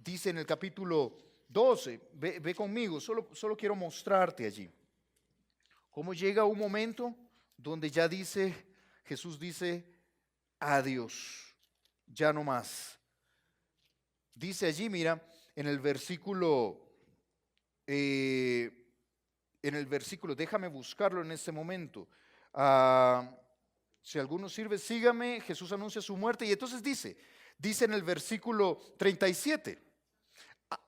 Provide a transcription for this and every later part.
dice en el capítulo 12, ve conmigo, solo quiero mostrarte allí. Cómo llega un momento donde ya Jesús dice, adiós, ya no más. Dice allí, mira, en el versículo, déjame buscarlo en este momento. Si alguno sirve, sígame. Jesús anuncia su muerte y entonces dice en el versículo 37,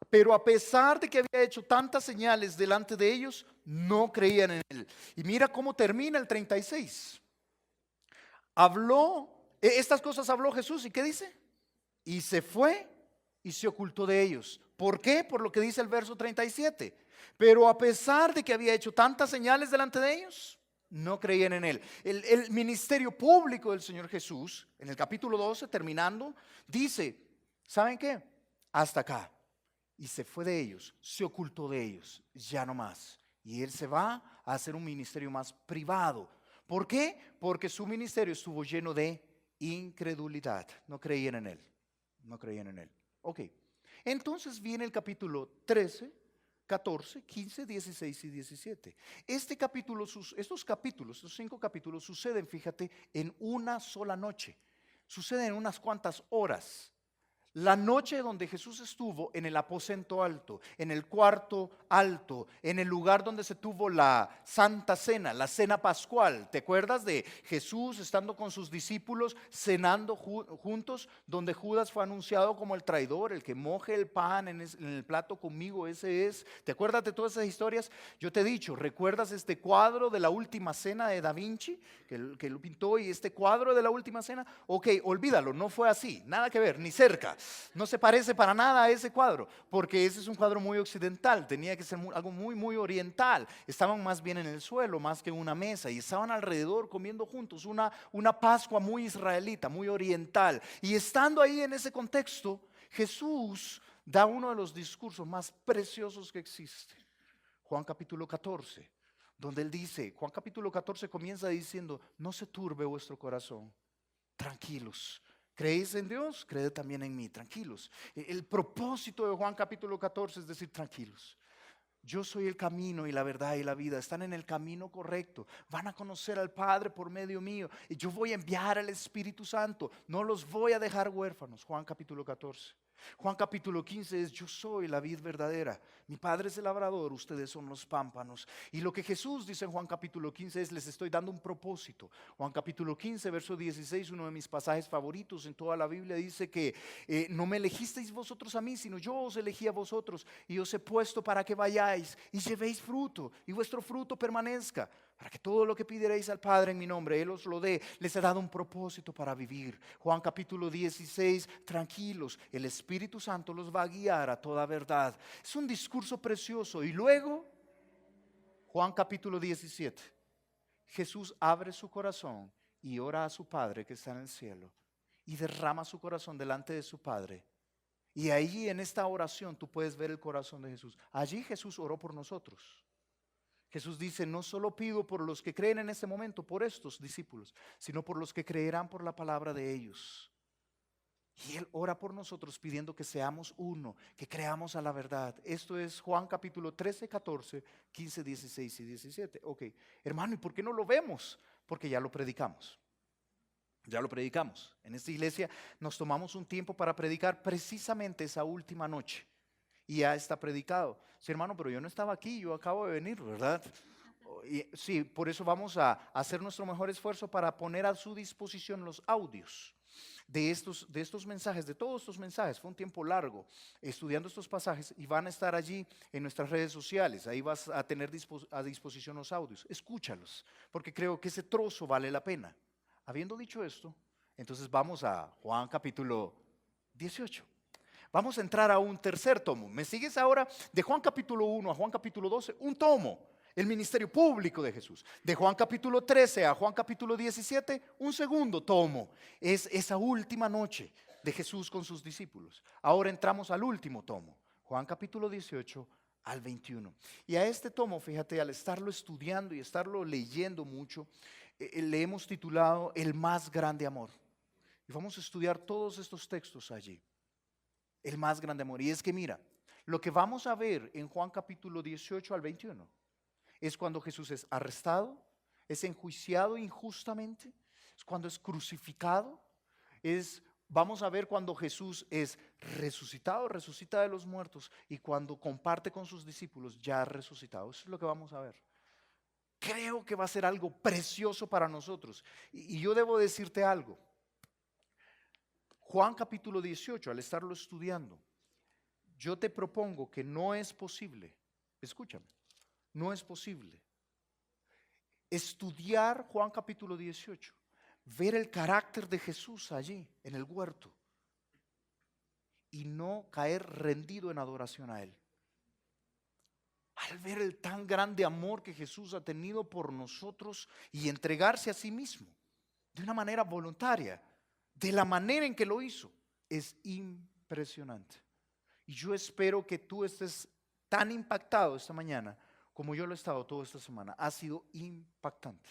pero a pesar de que había hecho tantas señales delante de ellos, no creían en él. Y mira cómo termina el 36. Estas cosas habló Jesús, ¿y qué dice? Y se fue y se ocultó de ellos. ¿Por qué? Por lo que dice el verso 37. Pero a pesar de que había hecho tantas señales delante de ellos, no creían en él. El ministerio público del Señor Jesús, en el capítulo 12, terminando, dice, ¿saben qué? Hasta acá. Y se fue de ellos, se ocultó de ellos, ya no más. Y él se va a hacer un ministerio más privado. ¿Por qué? Porque su ministerio estuvo lleno de incredulidad. No creían en él. No creían en él. Ok. Entonces viene el capítulo 13, 14, 15, 16 y 17. Estos 5 capítulos suceden, fíjate, en una sola noche. Suceden en unas cuantas horas. La noche donde Jesús estuvo en el aposento alto, en el cuarto alto, en el lugar donde se tuvo la Santa Cena, la cena pascual. ¿Te acuerdas de Jesús estando con sus discípulos cenando juntos, donde Judas fue anunciado como el traidor, el que moje el pan en el plato conmigo, ese es? ¿Te acuerdas de todas esas historias? Yo te he dicho, ¿recuerdas este cuadro de la última cena de Da Vinci, que lo pintó, y este cuadro de la última cena? Ok, olvídalo, no fue así, nada que ver, ni cerca. No se parece para nada a ese cuadro, porque ese es un cuadro muy occidental, tenía que ser algo muy, muy oriental. Estaban más bien en el suelo, más que en una mesa, y estaban alrededor comiendo juntos, una Pascua muy israelita, muy oriental. Y estando ahí en ese contexto, Jesús da uno de los discursos más preciosos que existe. Juan capítulo 14, donde él dice, Juan capítulo 14 comienza diciendo, no se turbe vuestro corazón, tranquilos. ¿Creéis en Dios? Creed también en mí, tranquilos. El propósito de Juan capítulo 14 es decir, tranquilos. Yo soy el camino y la verdad y la vida. Están en el camino correcto. Van a conocer al Padre por medio mío. Y yo voy a enviar al Espíritu Santo. No los voy a dejar huérfanos. Juan capítulo 14. Juan capítulo 15 es: yo soy la vid verdadera. Mi Padre es el labrador, ustedes son los pámpanos. Y lo que Jesús dice en Juan capítulo 15 es: les estoy dando un propósito. Juan capítulo 15, verso 16, uno de mis pasajes favoritos en toda la Biblia, dice que no me elegisteis vosotros a mí, sino yo os elegí a vosotros y os he puesto para que vayáis y llevéis fruto y vuestro fruto permanezca, para que todo lo que pidierais al Padre en mi nombre, Él os lo dé. Les he dado un propósito para vivir. Juan capítulo 16, tranquilos, el Espíritu Santo los va a guiar a toda verdad. Es un discurso precioso. Y luego, Juan capítulo 17, Jesús abre su corazón y ora a su Padre que está en el cielo, y derrama su corazón delante de su Padre. Y ahí en esta oración tú puedes ver el corazón de Jesús. Allí Jesús oró por nosotros. Jesús dice: no solo pido por los que creen en este momento, por estos discípulos, sino por los que creerán por la palabra de ellos. Y Él ora por nosotros pidiendo que seamos uno, que creamos a la verdad. Esto es Juan capítulo 13, 14, 15, 16 y 17. Ok, hermano, ¿y por qué no lo vemos? Porque ya lo predicamos. Ya lo predicamos. En esta iglesia nos tomamos un tiempo para predicar precisamente esa última noche. Y ya está predicado. Sí, hermano, pero yo no estaba aquí, yo acabo de venir, ¿verdad? Sí, por eso vamos a hacer nuestro mejor esfuerzo para poner a su disposición los audios de estos mensajes, de todos estos mensajes. Fue un tiempo largo estudiando estos pasajes y van a estar allí en nuestras redes sociales. Ahí vas a tener a disposición los audios. Escúchalos, porque creo que ese trozo vale la pena. Habiendo dicho esto, entonces vamos a Juan capítulo 18. Vamos a entrar a un tercer tomo. ¿Me sigues ahora? De Juan capítulo 1 a Juan capítulo 12, un tomo. El ministerio público de Jesús. De Juan capítulo 13 a Juan capítulo 17, un segundo tomo. Es esa última noche de Jesús con sus discípulos. Ahora entramos al último tomo. Juan capítulo 18 al 21. Y a este tomo, fíjate, al estarlo estudiando y estarlo leyendo mucho, le hemos titulado El más grande amor. Y vamos a estudiar todos estos textos allí. el más grande amor. Y es que mira, lo que vamos a ver en Juan capítulo 18 al 21 es cuando Jesús es arrestado, es enjuiciado injustamente, es cuando es crucificado, vamos a ver cuando Jesús es resucitado, resucita de los muertos, y cuando comparte con sus discípulos ya resucitado. Eso es lo que vamos a ver. Creo que va a ser algo precioso para nosotros. Y yo debo decirte algo. Juan capítulo 18, al estarlo estudiando, yo te propongo que no es posible, escúchame, no es posible estudiar Juan capítulo 18, ver el carácter de Jesús allí en el huerto y no caer rendido en adoración a Él. Al ver el tan grande amor que Jesús ha tenido por nosotros y entregarse a sí mismo de una manera voluntaria, de la manera en que lo hizo, es impresionante. Y yo espero que tú estés tan impactado esta mañana como yo lo he estado toda esta semana. Ha sido impactante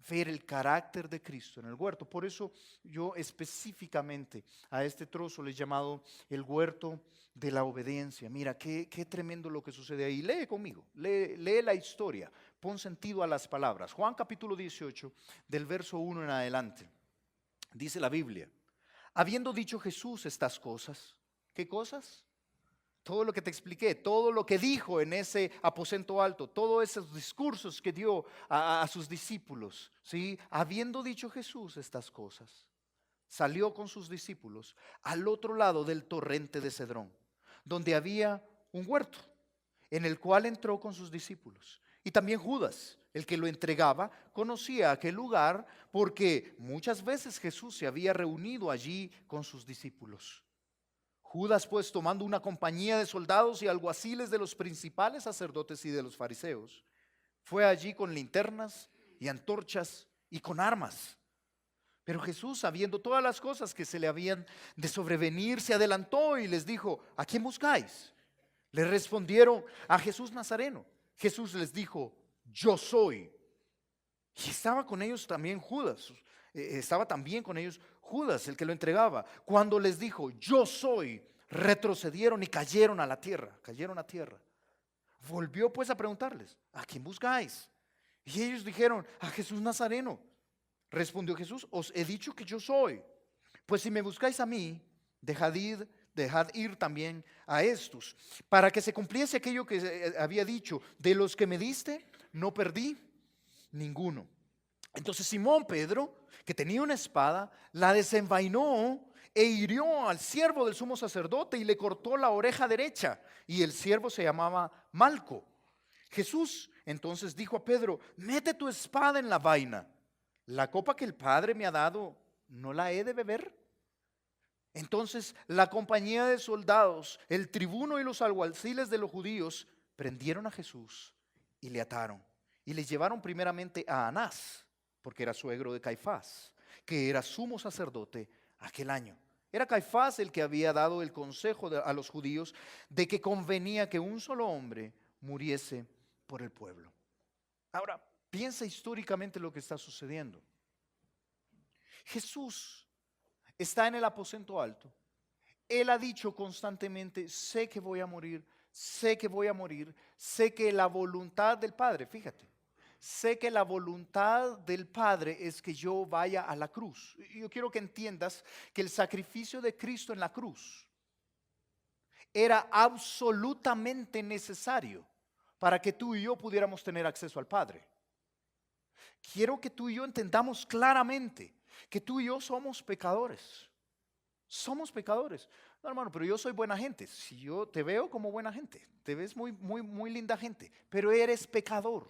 ver el carácter de Cristo en el huerto. Por eso yo específicamente a este trozo le he llamado el huerto de la obediencia. Mira, qué tremendo lo que sucede ahí. Lee conmigo, lee la historia, pon sentido a las palabras. Juan capítulo 18, del verso 1 en adelante. Dice la Biblia: habiendo dicho Jesús estas cosas, ¿qué cosas? Todo lo que te expliqué, todo lo que dijo en ese aposento alto, todos esos discursos que dio a sus discípulos, ¿sí? Habiendo dicho Jesús estas cosas, salió con sus discípulos al otro lado del torrente de Cedrón, donde había un huerto, en el cual entró con sus discípulos. Y también Judas, el que lo entregaba, conocía aquel lugar porque muchas veces Jesús se había reunido allí con sus discípulos. Judas, pues, tomando una compañía de soldados y alguaciles de los principales sacerdotes y de los fariseos, fue allí con linternas y antorchas y con armas. Pero Jesús, sabiendo todas las cosas que se le habían de sobrevenir, se adelantó y les dijo: ¿a quién buscáis? Le respondieron: a Jesús Nazareno. Jesús les dijo: yo soy. Y estaba con ellos también Judas, el que lo entregaba. Cuando les dijo: yo soy, retrocedieron y cayeron a tierra. Volvió pues a preguntarles: ¿a quién buscáis? Y ellos dijeron: a Jesús Nazareno. Respondió Jesús: os he dicho que yo soy. Pues si me buscáis a mí, dejad ir también a estos, para que se cumpliese aquello que había dicho: de los que me diste, no perdí ninguno. Entonces Simón Pedro, que tenía una espada, la desenvainó e hirió al siervo del sumo sacerdote y le cortó la oreja derecha, y el siervo se llamaba Malco. Jesús entonces dijo a Pedro: mete tu espada en la vaina. La copa que el Padre me ha dado, ¿no la he de beber? Entonces la compañía de soldados, el tribuno y los alguaciles de los judíos prendieron a Jesús y le ataron y le llevaron primeramente a Anás, porque era suegro de Caifás, que era sumo sacerdote aquel año. Era Caifás el que había dado el consejo a los judíos de que convenía que un solo hombre muriese por el pueblo. Ahora, piensa históricamente lo que está sucediendo. Jesús está en el aposento alto. Él ha dicho constantemente: sé que voy a morir, sé que voy a morir, sé que la voluntad del Padre, fíjate, sé que la voluntad del Padre es que yo vaya a la cruz. Yo quiero que entiendas que el sacrificio de Cristo en la cruz era absolutamente necesario para que tú y yo pudiéramos tener acceso al Padre. Quiero que tú y yo entendamos claramente que tú y yo somos pecadores. Somos pecadores. No, hermano, pero yo soy buena gente. Si yo te veo como buena gente, te ves muy linda gente, pero eres pecador.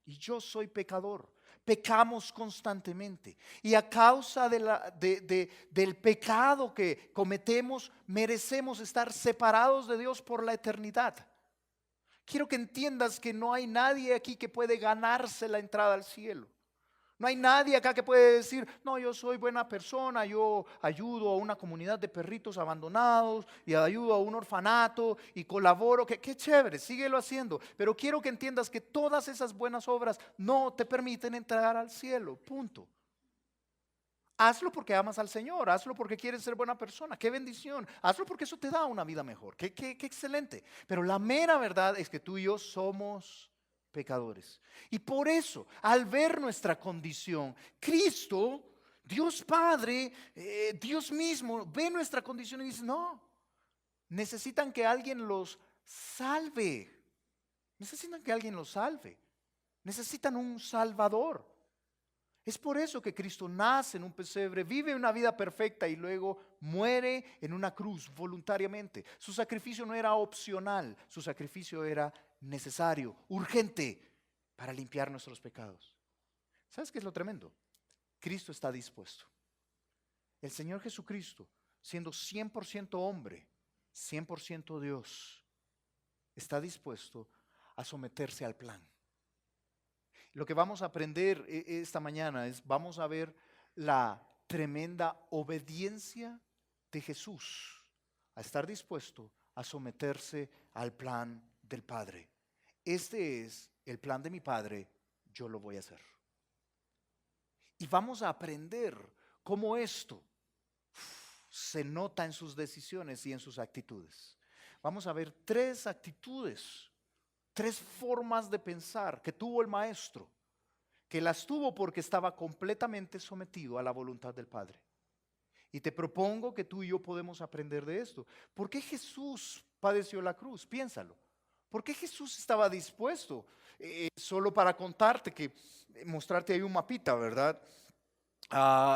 Y yo soy pecador. Pecamos constantemente. Y a causa del pecado que cometemos, merecemos estar separados de Dios por la eternidad. Quiero que entiendas que no hay nadie aquí que puede ganarse la entrada al cielo. No hay nadie acá que puede decir: no, yo soy buena persona, yo ayudo a una comunidad de perritos abandonados y ayudo a un orfanato y colaboro. Qué chévere, síguelo haciendo. Pero quiero que entiendas que todas esas buenas obras no te permiten entrar al cielo, punto. Hazlo porque amas al Señor, hazlo porque quieres ser buena persona, qué bendición, hazlo porque eso te da una vida mejor, qué excelente. Pero la mera verdad es que tú y yo somos pecadores. Y por eso, al ver nuestra condición, Cristo, Dios Padre, Dios mismo, ve nuestra condición y dice, no, necesitan que alguien los salve, necesitan que alguien los salve, necesitan un Salvador. Es por eso que Cristo nace en un pesebre, vive una vida perfecta y luego muere en una cruz voluntariamente. Su sacrificio no era opcional, su sacrificio era necesario, urgente, para limpiar nuestros pecados. ¿Sabes qué es lo tremendo? Cristo está dispuesto. El Señor Jesucristo, siendo 100% hombre, 100% Dios, está dispuesto a someterse al plan. Lo que vamos a aprender esta mañana es, vamos a ver la tremenda obediencia de Jesús a estar dispuesto a someterse al plan del Padre. Este es el plan de mi Padre, yo lo voy a hacer. Y vamos a aprender cómo esto se nota en sus decisiones y en sus actitudes. Vamos a ver tres actitudes, tres formas de pensar que tuvo el maestro, que las tuvo porque estaba completamente sometido a la voluntad del Padre. Y te propongo que tú y yo podemos aprender de esto. ¿Por qué Jesús padeció la cruz? Piénsalo. ¿Por qué Jesús estaba dispuesto? Solo para contarte que, mostrarte ahí un mapita, ¿verdad?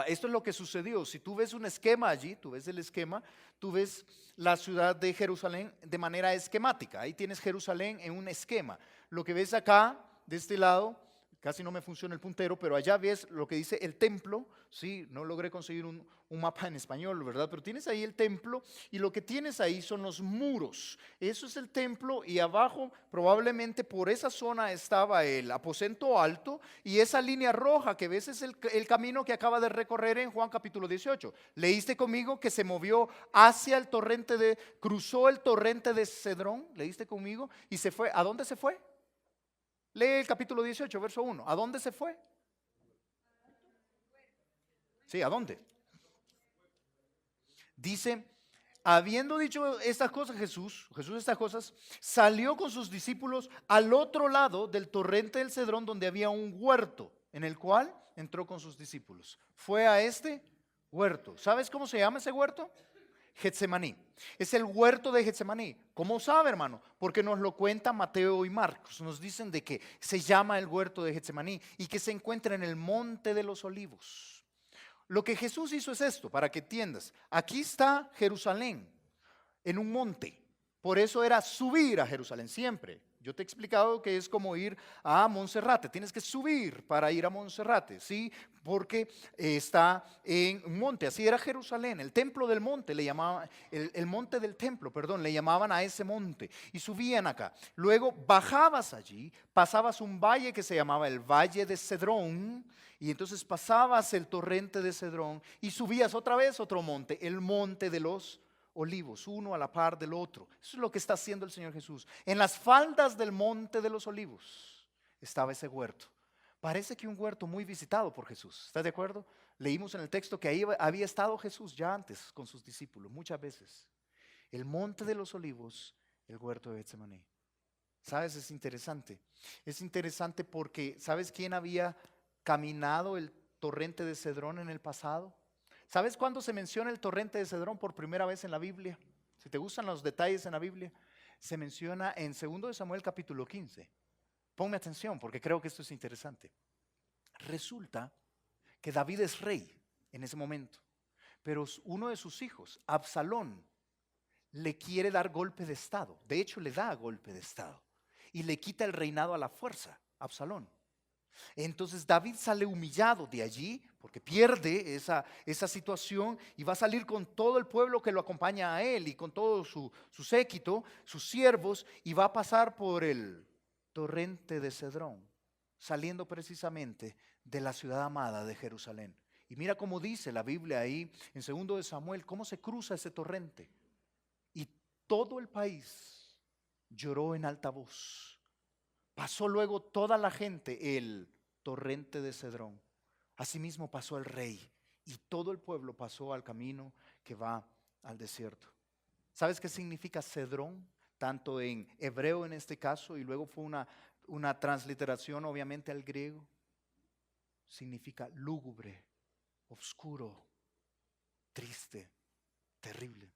Esto es lo que sucedió. Si tú ves un esquema allí, tú ves el esquema, tú ves la ciudad de Jerusalén de manera esquemática. Ahí tienes Jerusalén en un esquema. Lo que ves acá, de este lado, casi no me funciona el puntero, pero allá ves lo que dice el templo. Sí, no logré conseguir un mapa en español, ¿verdad? Pero tienes ahí el templo y lo que tienes ahí son los muros. Eso es el templo y abajo probablemente por esa zona estaba el aposento alto y esa línea roja que ves es el camino que acaba de recorrer en Juan capítulo 18. Leíste conmigo que se movió hacia el torrente cruzó el torrente de Cedrón, leíste conmigo y se fue. ¿A dónde se fue? Lee el capítulo 18, verso 1. ¿A dónde se fue? Sí, ¿a dónde? Dice, habiendo dicho estas cosas Jesús estas cosas, salió con sus discípulos al otro lado del torrente del Cedrón donde había un huerto en el cual entró con sus discípulos. Fue a este huerto. ¿Sabes cómo se llama ese huerto? Getsemaní. Es el huerto de Getsemaní. ¿Cómo sabe, hermano? Porque nos lo cuenta Mateo y Marcos. Nos dicen de que se llama el huerto de Getsemaní y que se encuentra en el monte de los olivos. Lo que Jesús hizo es esto, para que entiendas. Aquí está Jerusalén, en un monte. Por eso era subir a Jerusalén siempre. Yo te he explicado que es como ir a Monserrate. Tienes que subir para ir a Monserrate, ¿sí? Porque está en un monte. Así era Jerusalén. El templo del monte le llamaban, el monte del templo, perdón, le llamaban a ese monte. Y subían acá. Luego bajabas allí, pasabas un valle que se llamaba el Valle de Cedrón. Y entonces pasabas el torrente de Cedrón y subías otra vez otro monte, el monte de los olivos, uno a la par del otro. Eso es lo que está haciendo el Señor Jesús. En las faldas del monte de los olivos estaba ese huerto. Parece que un huerto muy visitado por Jesús. ¿Estás de acuerdo? Leímos en el texto que ahí había estado Jesús ya antes con sus discípulos, muchas veces. El monte de los olivos, el huerto de Getsemaní. ¿Sabes? Es interesante. Es interesante porque, ¿sabes quién había caminado el torrente de Cedrón en el pasado? ¿Sabes cuándo se menciona el torrente de Cedrón por primera vez en la Biblia? Si te gustan los detalles en la Biblia, se menciona en 2 de Samuel capítulo 15. Ponme atención porque creo que esto es interesante. Resulta que David es rey en ese momento, pero uno de sus hijos, Absalón, le quiere dar golpe de estado. De hecho, le da golpe de estado y le quita el reinado a la fuerza, Absalón. Entonces David sale humillado de allí porque pierde esa situación y va a salir con todo el pueblo que lo acompaña a él y con todo su séquito, sus siervos, y va a pasar por el torrente de Cedrón, saliendo precisamente de la ciudad amada de Jerusalén. Y mira cómo dice la Biblia ahí en 2 de Samuel, cómo se cruza ese torrente. Y todo el país lloró en alta voz. Pasó luego toda la gente el torrente de Cedrón. Asimismo pasó el rey y todo el pueblo pasó al camino que va al desierto. ¿Sabes qué significa Cedrón? Tanto en hebreo en este caso, y luego fue una transliteración obviamente al griego. Significa lúgubre, oscuro, triste, terrible.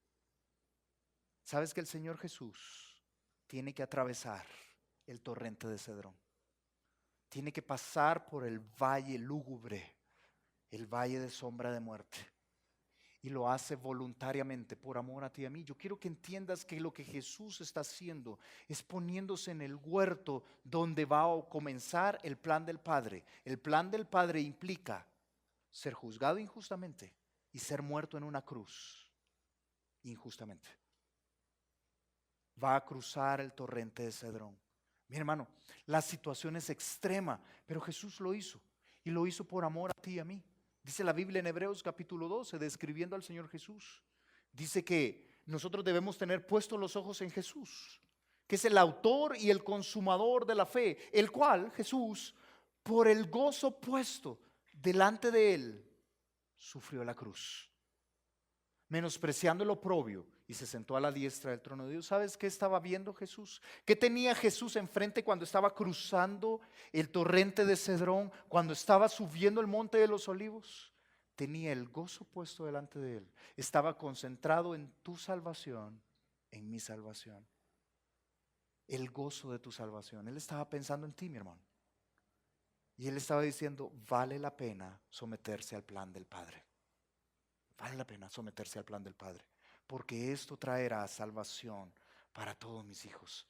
¿Sabes que el Señor Jesús tiene que atravesar el torrente de Cedrón? Tiene que pasar por el valle lúgubre, el valle de sombra de muerte. Y lo hace voluntariamente por amor a ti y a mí. Yo quiero que entiendas que lo que Jesús está haciendo es poniéndose en el huerto donde va a comenzar el plan del Padre. El plan del Padre implica ser juzgado injustamente y ser muerto en una cruz injustamente. Va a cruzar el torrente de Cedrón. Mi hermano, la situación es extrema, pero Jesús lo hizo y lo hizo por amor a ti y a mí. Dice la Biblia en Hebreos capítulo 12, describiendo al Señor Jesús. Dice que nosotros debemos tener puestos los ojos en Jesús, que es el autor y el consumador de la fe, el cual Jesús, por el gozo puesto delante de él, sufrió la cruz, menospreciando el oprobio, y se sentó a la diestra del trono de Dios. ¿Sabes qué estaba viendo Jesús? ¿Qué tenía Jesús enfrente cuando estaba cruzando el torrente de Cedrón, cuando estaba subiendo el monte de los olivos? Tenía el gozo puesto delante de él. Estaba concentrado en tu salvación, en mi salvación. El gozo de tu salvación. Él estaba pensando en ti, mi hermano. Y él estaba diciendo, vale la pena someterse al plan del Padre. Vale la pena someterse al plan del Padre, porque esto traerá salvación para todos mis hijos.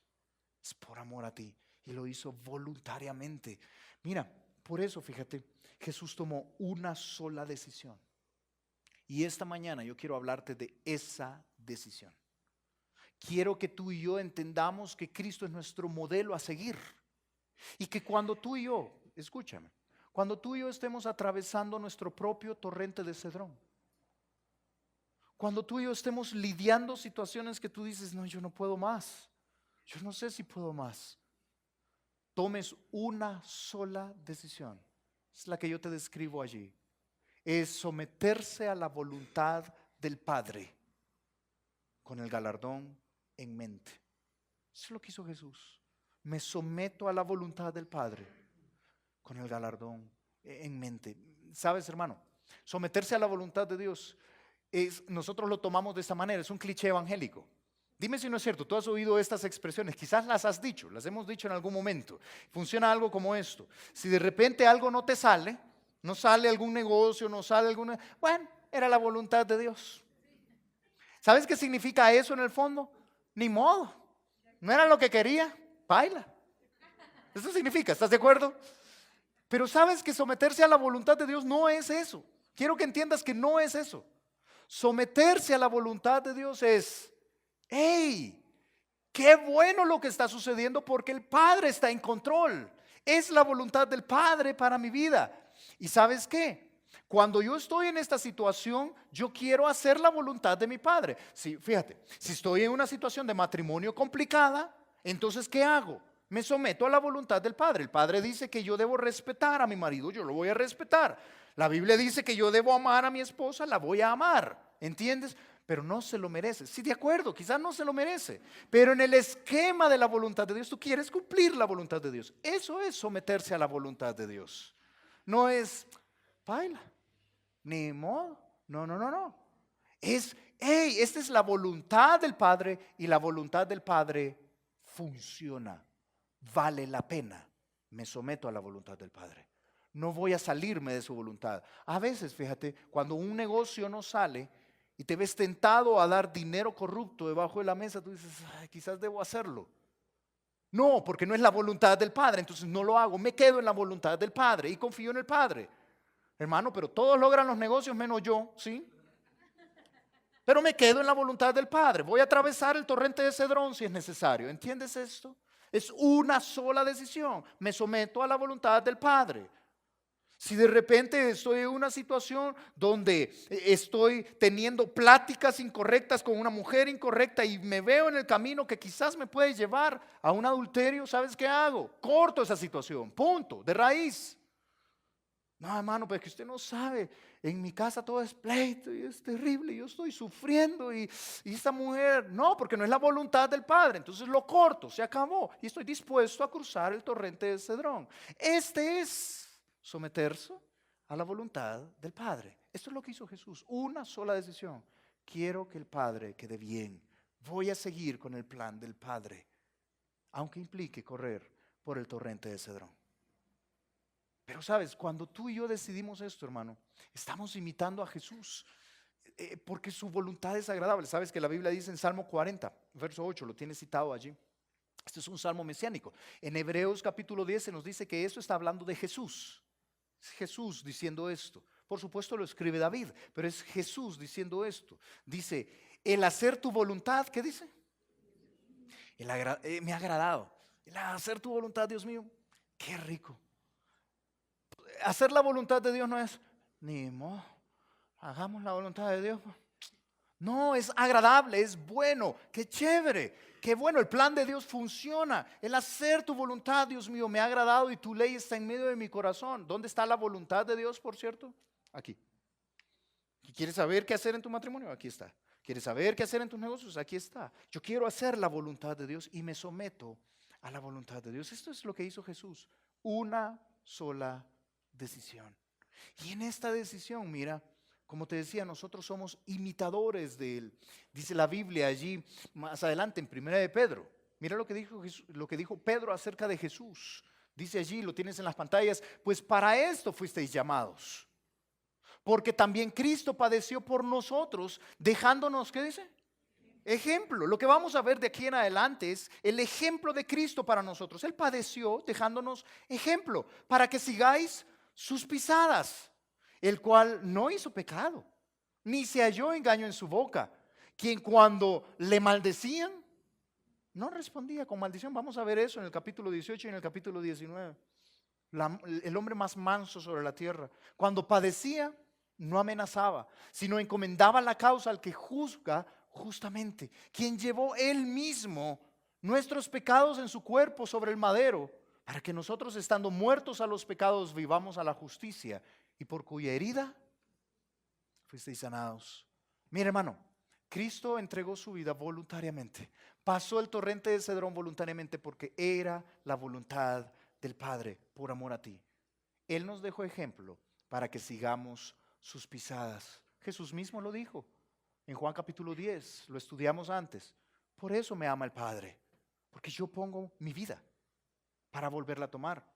Es por amor a ti, y lo hizo voluntariamente. Mira, por eso fíjate, Jesús tomó una sola decisión. Y esta mañana yo quiero hablarte de esa decisión. Quiero que tú y yo entendamos que Cristo es nuestro modelo a seguir. Y que cuando tú y yo, escúchame, cuando tú y yo estemos atravesando nuestro propio torrente de Cedrón, cuando tú y yo estemos lidiando situaciones que tú dices, no, yo no puedo más, yo no sé si puedo más, tomes una sola decisión. Es la que yo te describo allí. Es someterse a la voluntad del Padre con el galardón en mente. Eso es lo que hizo Jesús. Me someto a la voluntad del Padre con el galardón en mente. ¿Sabes, hermano? Someterse a la voluntad de Dios nosotros lo tomamos de esta manera, es un cliché evangélico. Dime si no es cierto, tú has oído estas expresiones, quizás las has dicho, las hemos dicho en algún momento. Funciona algo como esto: si de repente algo no te sale, no sale algún negocio, no sale alguna, bueno, era la voluntad de Dios. ¿Sabes qué significa eso en el fondo? Ni modo, no era lo que quería, baila. Eso significa, ¿estás de acuerdo? Pero sabes que someterse a la voluntad de Dios no es eso. Quiero que entiendas que no es eso. Someterse a la voluntad de Dios es, hey, qué bueno lo que está sucediendo porque el Padre está en control. Es la voluntad del Padre para mi vida. ¿Y sabes qué? Cuando yo estoy en esta situación, yo quiero hacer la voluntad de mi Padre. Sí, fíjate, si estoy en una situación de matrimonio complicada, entonces ¿qué hago? Me someto a la voluntad del Padre. El Padre dice que yo debo respetar a mi marido, yo lo voy a respetar. La Biblia dice que yo debo amar a mi esposa, la voy a amar, ¿entiendes? Pero no se lo merece. Sí, de acuerdo, quizás no se lo merece, pero en el esquema de la voluntad de Dios, tú quieres cumplir la voluntad de Dios. Eso es someterse a la voluntad de Dios. No es, baila, ni modo, no. Es, hey, esta es la voluntad del Padre y la voluntad del Padre funciona, vale la pena, me someto a la voluntad del Padre. No voy a salirme de su voluntad. A veces, fíjate, cuando un negocio no sale y te ves tentado a dar dinero corrupto debajo de la mesa, tú dices, ay, quizás debo hacerlo. No, porque no es la voluntad del Padre, entonces no lo hago. Me quedo en la voluntad del Padre y confío en el Padre. Hermano, pero todos logran los negocios menos yo, ¿sí? Pero me quedo en la voluntad del Padre. Voy a atravesar el torrente de Cedrón si es necesario. ¿Entiendes esto? Es una sola decisión. Me someto a la voluntad del Padre. Si de repente estoy en una situación donde estoy teniendo pláticas incorrectas con una mujer incorrecta y me veo en el camino que quizás me puede llevar a un adulterio, ¿sabes qué hago? Corto esa situación, punto, de raíz. No, hermano, pues que usted no sabe. en mi casa todo es pleito y es terrible, yo estoy sufriendo y esta mujer, no, porque no es la voluntad del Padre, entonces lo corto, se acabó y estoy dispuesto a cruzar el torrente de Cedrón. Este es someterse a la voluntad del Padre. Esto es lo que hizo Jesús, una sola decisión. Quiero que el Padre quede bien, voy a seguir con el plan del Padre, aunque implique correr por el torrente de Cedrón. Pero sabes, cuando tú y yo decidimos esto, hermano, estamos imitando a Jesús, porque su voluntad es agradable. Sabes que la Biblia dice en Salmo 40, verso 8, lo tiene citado allí. Este es un salmo mesiánico. En Hebreos capítulo 10 se nos dice que eso está hablando de Jesús. Es Jesús diciendo esto. Por supuesto lo escribe David, pero es Jesús diciendo esto. Dice, el hacer tu voluntad, ¿qué dice? Me ha agradado. El hacer tu voluntad, Dios mío, qué rico. Hacer la voluntad de Dios no es, ni modo, hagamos la voluntad de Dios. No, es agradable, es bueno, qué chévere, qué bueno, el plan de Dios funciona. El hacer tu voluntad, Dios mío, me ha agradado y tu ley está en medio de mi corazón. ¿Dónde está la voluntad de Dios, por cierto? Aquí. ¿Quieres saber qué hacer en tu matrimonio? Aquí está. ¿Quieres saber qué hacer en tus negocios? Aquí está. Yo quiero hacer la voluntad de Dios y me someto a la voluntad de Dios. Esto es lo que hizo Jesús. Una sola decisión. Y en esta decisión, mira, como te decía, nosotros somos imitadores de Él. Dice la Biblia allí más adelante en Primera de Pedro. Mira lo que dijo Pedro acerca de Jesús. Dice allí, lo tienes en las pantallas, pues para esto fuisteis llamados. Porque también Cristo padeció por nosotros, dejándonos, ¿qué dice? Ejemplo. Lo que vamos a ver de aquí en adelante es el ejemplo de Cristo para nosotros. Él padeció dejándonos ejemplo para que sigáis sus pisadas, el cual no hizo pecado, ni se halló engaño en su boca, quien cuando le maldecían, no respondía con maldición. Vamos a ver eso en el capítulo 18 y en el capítulo 19. El hombre más manso sobre la tierra. Cuando padecía, no amenazaba, sino encomendaba la causa al que juzga justamente, quien llevó él mismo nuestros pecados en su cuerpo sobre el madero, para que nosotros, estando muertos a los pecados, vivamos a la justicia, y por cuya herida fuisteis sanados. Mira, hermano, Cristo entregó su vida voluntariamente, pasó el torrente de Cedrón voluntariamente, porque era la voluntad del Padre por amor a ti. Él nos dejó ejemplo para que sigamos sus pisadas. Jesús mismo lo dijo en Juan capítulo 10, lo estudiamos antes. Por eso me ama el Padre, porque yo pongo mi vida para volverla a tomar.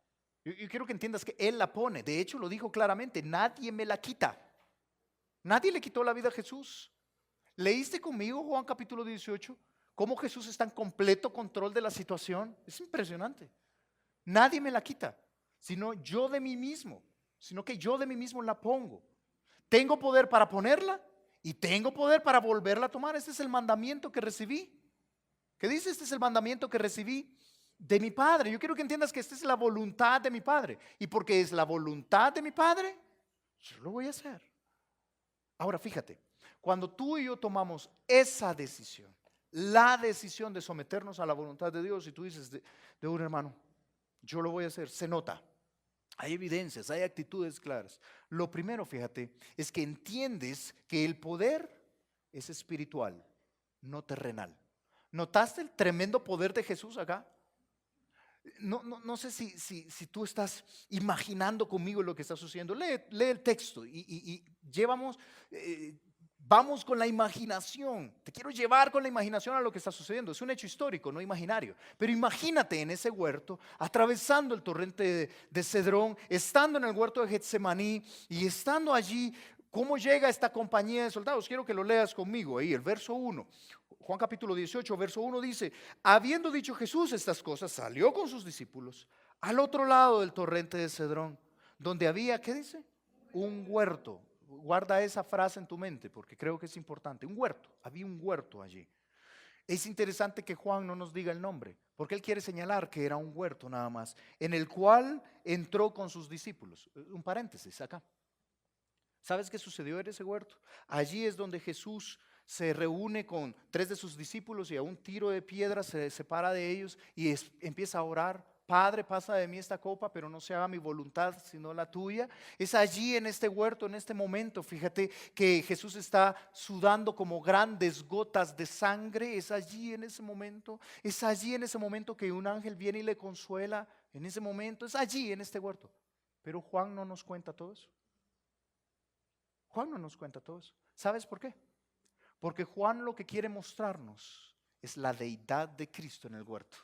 Yo quiero que entiendas que Él la pone. De hecho lo dijo claramente, nadie me la quita. Nadie le quitó la vida a Jesús. ¿Leíste conmigo Juan capítulo 18? ¿Cómo Jesús está en completo control de la situación? Es impresionante. Nadie me la quita, sino yo de mí mismo, sino que yo de mí mismo la pongo. Tengo poder para ponerla y tengo poder para volverla a tomar. Este es el mandamiento que recibí. ¿Qué dice? Este es el mandamiento que recibí de mi Padre. Yo quiero que entiendas que esta es la voluntad de mi Padre. Y porque es la voluntad de mi Padre, yo lo voy a hacer. Ahora fíjate, cuando tú y yo tomamos esa decisión, la decisión de someternos a la voluntad de Dios, y tú dices de un hermano, yo lo voy a hacer, se nota. Hay evidencias, hay actitudes claras. Lo primero, fíjate, es que entiendes que el poder es espiritual, no terrenal. ¿Notaste el tremendo poder de Jesús acá? No sé si tú estás imaginando conmigo lo que está sucediendo. Lee el texto y vamos con la imaginación. Te quiero llevar con la imaginación a lo que está sucediendo. Es un hecho histórico, no imaginario. Pero imagínate en ese huerto, atravesando el torrente de Cedrón, estando en el huerto de Getsemaní y estando allí, ¿cómo llega esta compañía de soldados? Quiero que lo leas conmigo ahí, el verso 1. Juan capítulo 18, verso 1 dice, habiendo dicho Jesús estas cosas, salió con sus discípulos al otro lado del torrente de Cedrón, donde había, ¿qué dice? Un huerto. Guarda esa frase en tu mente porque creo que es importante. Un huerto, había un huerto allí. Es interesante que Juan no nos diga el nombre, porque él quiere señalar que era un huerto nada más, en el cual entró con sus discípulos. Un paréntesis acá. ¿Sabes qué sucedió en ese huerto? Allí es donde Jesús se reúne con 3 de sus discípulos y a un tiro de piedra se separa de ellos y empieza a orar Padre, pasa de mí esta copa, pero no se haga mi voluntad sino la tuya. Es allí en este huerto, en este momento, fíjate que Jesús está sudando como grandes gotas de sangre. Es allí en ese momento, es allí en ese momento que un ángel viene y le consuela. En ese momento, es allí en este huerto. Pero Juan no nos cuenta todo eso. Juan no nos cuenta todo eso. ¿Sabes por qué? Porque Juan lo que quiere mostrarnos es la deidad de Cristo en el huerto.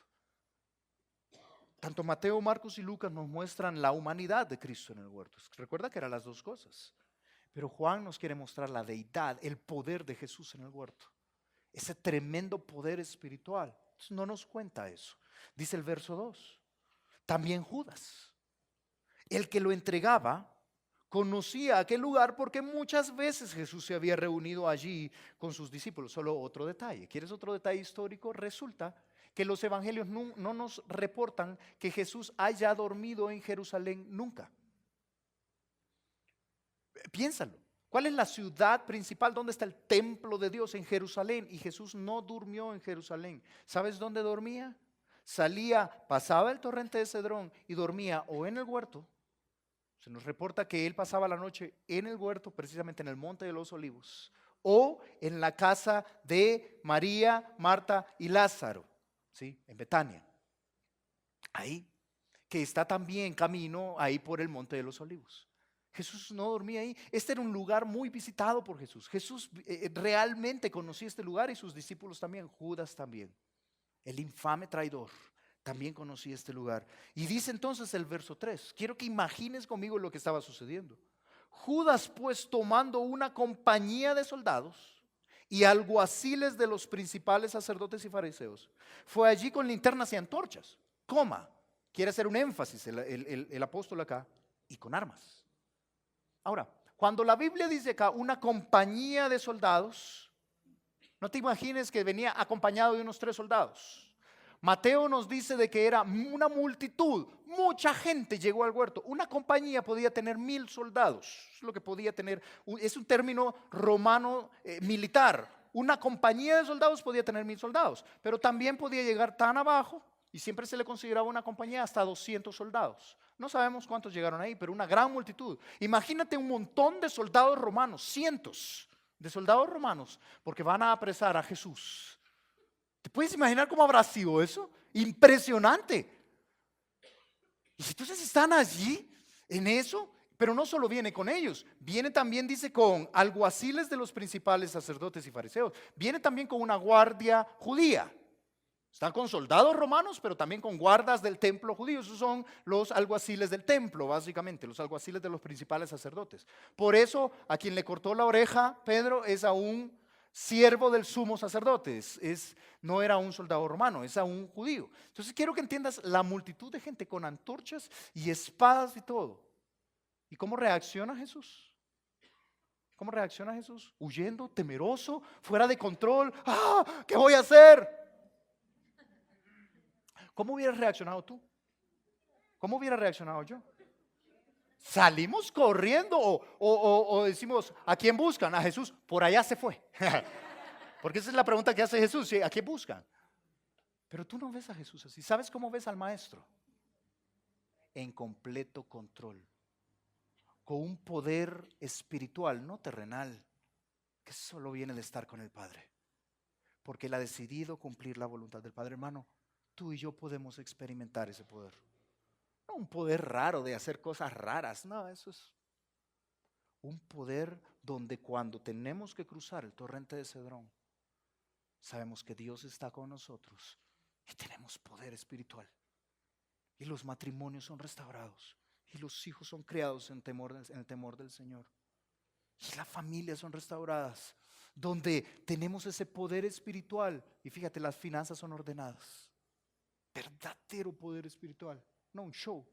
Tanto Mateo, Marcos y Lucas nos muestran la humanidad de Cristo en el huerto. Recuerda que eran las dos cosas. Pero Juan nos quiere mostrar la deidad, el poder de Jesús en el huerto. Ese tremendo poder espiritual. Entonces no nos cuenta eso. Dice el verso 2. También Judas, el que lo entregaba, conocía aquel lugar porque muchas veces Jesús se había reunido allí con sus discípulos. Solo otro detalle. ¿Quieres otro detalle histórico? Resulta que los evangelios no nos reportan que Jesús haya dormido en Jerusalén nunca. Piénsalo. ¿Cuál es la ciudad principal? ¿Dónde está el templo de Dios? En Jerusalén. Y Jesús no durmió en Jerusalén. ¿Sabes dónde dormía? Salía, pasaba el torrente de Cedrón y dormía o en el huerto. Se nos reporta que él pasaba la noche en el huerto, precisamente en el monte de los olivos, o en la casa de María, Marta y Lázaro, ¿sí? En Betania. Ahí, que está también camino ahí por el monte de los olivos. Jesús no dormía ahí. Este era un lugar muy visitado por Jesús. Jesús realmente conocía este lugar y sus discípulos también, Judas también. El infame traidor también conocía este lugar. Y dice entonces el verso 3, quiero que imagines conmigo lo que estaba sucediendo. Judas pues tomando una compañía de soldados y alguaciles de los principales sacerdotes y fariseos, fue allí con linternas y antorchas, quiere hacer un énfasis el apóstol acá, y con armas. Ahora, cuando la Biblia dice acá una compañía de soldados, no te imagines que venía acompañado de unos 3 soldados. Mateo nos dice de que era una multitud, mucha gente llegó al huerto. Una compañía podía tener 1000 soldados, es lo que podía tener, es un término romano militar. Una compañía de soldados podía tener 1000 soldados, pero también podía llegar tan abajo, y siempre se le consideraba una compañía hasta 200 soldados. No sabemos cuántos llegaron ahí, pero una gran multitud. Imagínate un montón de soldados romanos, cientos de soldados romanos, porque van a apresar a Jesús. ¿Te puedes imaginar cómo habrá sido eso? Impresionante. Y entonces están allí en eso, pero no solo viene con ellos, viene también, dice, con alguaciles de los principales sacerdotes y fariseos, viene también con una guardia judía. Están con soldados romanos, pero también con guardas del templo judío. Esos son los alguaciles del templo, básicamente, los alguaciles de los principales sacerdotes. Por eso, a quien le cortó la oreja Pedro es a un siervo del sumo sacerdote, no era un soldado romano, es a un judío. Entonces quiero que entiendas la multitud de gente con antorchas y espadas y todo. ¿Y cómo reacciona Jesús? ¿Cómo reacciona Jesús? Huyendo, temeroso, fuera de control. ¡Ah! ¿Qué voy a hacer? ¿Cómo hubieras reaccionado tú? ¿Cómo hubiera reaccionado yo? ¿Salimos corriendo o decimos, ¿a quién buscan? A Jesús, por allá se fue. Porque esa es la pregunta que hace Jesús, ¿sí? ¿A quién buscan? Pero tú no ves a Jesús así. ¿Sabes cómo ves al maestro? En completo control, con un poder espiritual, no terrenal, que solo viene de estar con el Padre, porque él ha decidido cumplir la voluntad del Padre. Hermano, tú y yo podemos experimentar ese poder. No un poder raro de hacer cosas raras, no, eso es un poder donde cuando tenemos que cruzar el torrente de Cedrón, sabemos que Dios está con nosotros y tenemos poder espiritual. Y los matrimonios son restaurados y los hijos son criados en el temor del Señor. Y las familias son restauradas, donde tenemos ese poder espiritual. Y fíjate, las finanzas son ordenadas. Verdadero poder espiritual, no un show.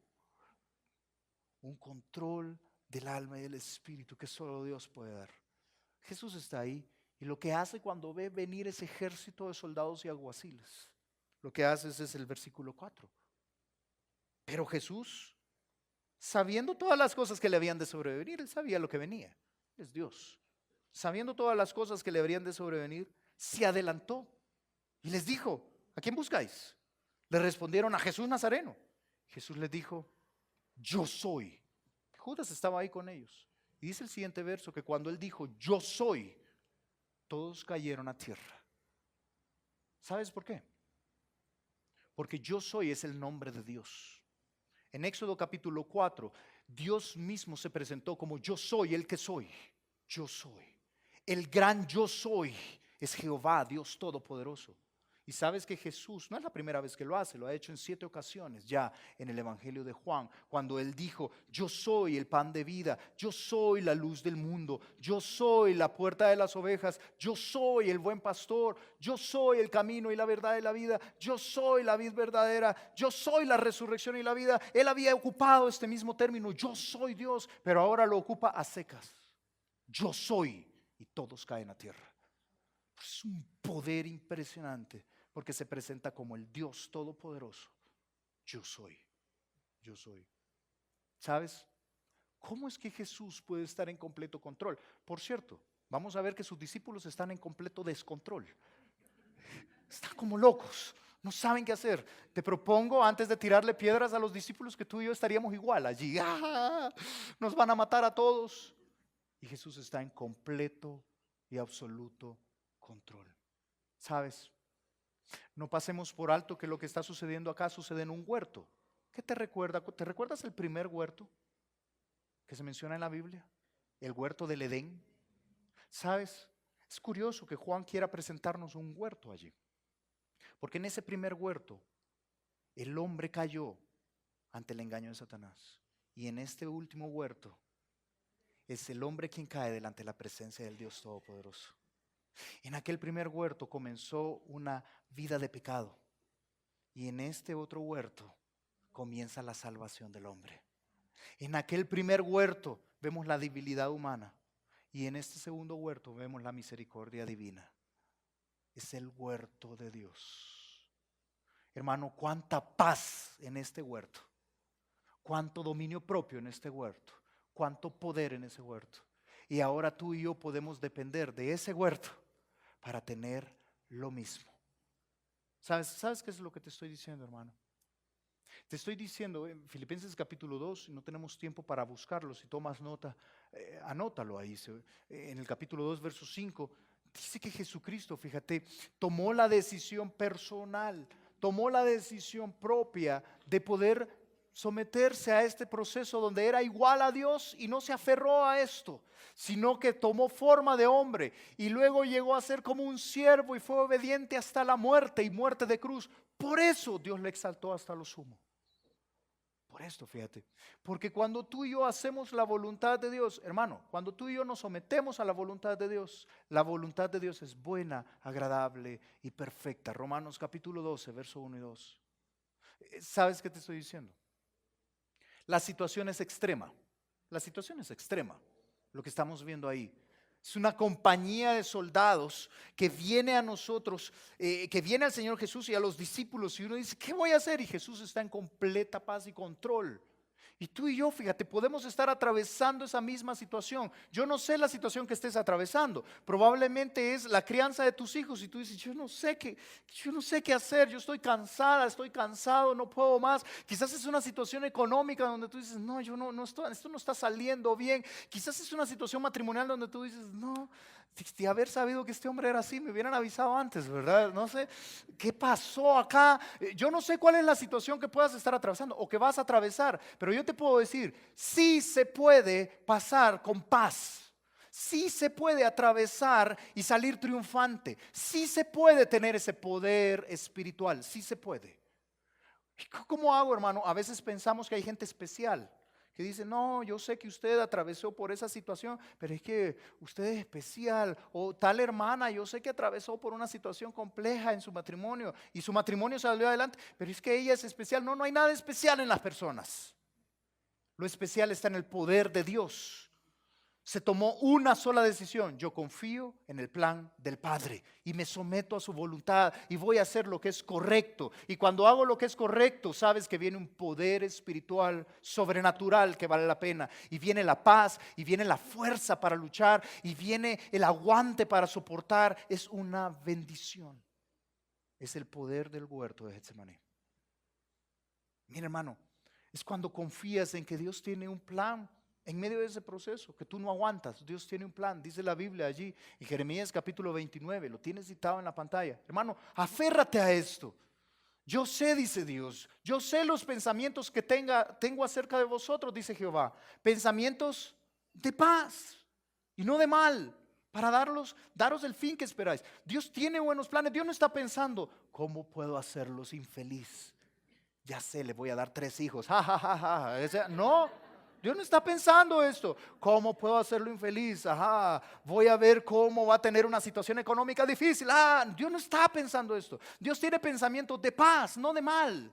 Un control del alma y del espíritu que solo Dios puede dar. Jesús está ahí y lo que hace cuando ve venir ese ejército de soldados y alguaciles, lo que hace es el versículo 4. Pero Jesús, sabiendo todas las cosas que le habían de sobrevenir, él sabía lo que venía, es Dios. Sabiendo todas las cosas que le habrían de sobrevenir, se adelantó y les dijo, ¿a quién buscáis? Le respondieron, a Jesús Nazareno. Jesús les dijo, yo soy. Judas estaba ahí con ellos. Y dice el siguiente verso que cuando él dijo, yo soy, todos cayeron a tierra. ¿Sabes por qué? Porque yo soy es el nombre de Dios. En Éxodo capítulo 4, Dios mismo se presentó como yo soy el que soy. Yo soy. El gran yo soy es Jehová, Dios Todopoderoso. Y sabes que Jesús no es la primera vez que lo hace, lo ha hecho en 7 ocasiones ya en el Evangelio de Juan, cuando él dijo, yo soy el pan de vida, yo soy la luz del mundo, yo soy la puerta de las ovejas, yo soy el buen pastor, yo soy el camino y la verdad y la vida, yo soy la vid verdadera, yo soy la resurrección y la vida. Él había ocupado este mismo término, yo soy Dios, pero ahora lo ocupa a secas. Yo soy, y todos caen a tierra. Es un poder impresionante, porque se presenta como el Dios Todopoderoso. Yo soy, yo soy. ¿Sabes? ¿Cómo es que Jesús puede estar en completo control? Por cierto, vamos a ver que sus discípulos están en completo descontrol. Están como locos, no saben qué hacer. Te propongo, antes de tirarle piedras a los discípulos, que tú y yo estaríamos igual allí. ¡Ah! Nos van a matar a todos. Y Jesús está en completo y absoluto control. ¿Sabes? No pasemos por alto que lo que está sucediendo acá sucede en un huerto. ¿Qué te recuerda? ¿Te recuerdas el primer huerto que se menciona en la Biblia? El huerto del Edén. ¿Sabes? Es curioso que Juan quiera presentarnos un huerto allí. Porque en ese primer huerto el hombre cayó ante el engaño de Satanás. Y en este último huerto es el hombre quien cae delante de la presencia del Dios Todopoderoso. En aquel primer huerto comenzó una vida de pecado. Y en este otro huerto comienza la salvación del hombre. En aquel primer huerto vemos la debilidad humana. Y en este segundo huerto vemos la misericordia divina. Es el huerto de Dios. Hermano, cuánta paz en este huerto. Cuánto dominio propio en este huerto. Cuánto poder en ese huerto. Y ahora tú y yo podemos depender de ese huerto para tener lo mismo. ¿Sabes qué es lo que te estoy diciendo, hermano? Te estoy diciendo en Filipenses capítulo 2, no tenemos tiempo para buscarlo, si tomas nota, anótalo ahí. En el capítulo 2, verso 5, dice que Jesucristo, fíjate, tomó la decisión personal, tomó la decisión propia de poder someterse a este proceso donde era igual a Dios y no se aferró a esto, sino que tomó forma de hombre y luego llegó a ser como un siervo y fue obediente hasta la muerte y muerte de cruz. Por eso Dios le exaltó hasta lo sumo. Por esto, fíjate, porque cuando tú y yo hacemos la voluntad de Dios, hermano, cuando tú y yo nos sometemos a la voluntad de Dios, la voluntad de Dios es buena, agradable y perfecta. Romanos capítulo 12, verso 1 y 2. ¿Sabes qué te estoy diciendo? La situación es extrema. La situación es extrema, lo que estamos viendo ahí. Es una compañía de soldados que viene a nosotros, que viene al Señor Jesús y a los discípulos. Y uno dice, ¿qué voy a hacer? Y Jesús está en completa paz y control. Y tú y yo, fíjate, podemos estar atravesando esa misma situación. Yo no sé la situación que estés atravesando. Probablemente es la crianza de tus hijos y tú dices, yo no sé qué hacer. Yo estoy cansada, estoy cansado, no puedo más. Quizás es una situación económica donde tú dices, no, esto no está saliendo bien. Quizás es una situación matrimonial donde tú dices, no, de haber sabido que este hombre era así, me hubieran avisado antes, ¿verdad? No sé qué pasó acá. Yo no sé cuál es la situación que puedas estar atravesando o que vas a atravesar, pero yo te puedo decir, sí se puede pasar con paz. Sí se puede atravesar y salir triunfante. Sí se puede tener ese poder espiritual. Sí se puede. ¿Cómo hago, hermano? A veces pensamos que hay gente especial que dice, no, yo sé que usted atravesó por esa situación, pero es que usted es especial. O tal hermana, yo sé que atravesó por una situación compleja en su matrimonio y su matrimonio salió adelante, pero es que ella es especial. No, no hay nada especial en las personas. Lo especial está en el poder de Dios. Se tomó una sola decisión: yo confío en el plan del Padre y me someto a su voluntad y voy a hacer lo que es correcto. Y cuando hago lo que es correcto, sabes que viene un poder espiritual sobrenatural que vale la pena, y viene la paz y viene la fuerza para luchar y viene el aguante para soportar. Es una bendición. Es el poder del huerto de Getsemaní. Mira, hermano, Es cuando confías en que Dios tiene un plan en medio de ese proceso, que tú no aguantas. Dios tiene un plan, dice la Biblia allí, en Jeremías capítulo 29, lo tienes citado en la pantalla. Hermano, aférrate a esto. Yo sé, dice Dios, yo sé los pensamientos que tengo acerca de vosotros, dice Jehová. Pensamientos de paz y no de mal, para daros el fin que esperáis. Dios tiene buenos planes. Dios no está pensando, ¿cómo puedo hacerlos infeliz? Ya sé, le voy a dar 3 hijos. Ja, ja, ja, ja. No, Dios no está pensando esto. ¿Cómo puedo hacerlo infeliz? Ajá, voy a ver cómo va a tener una situación económica difícil. Dios no está pensando esto. Dios tiene pensamientos de paz, no de mal.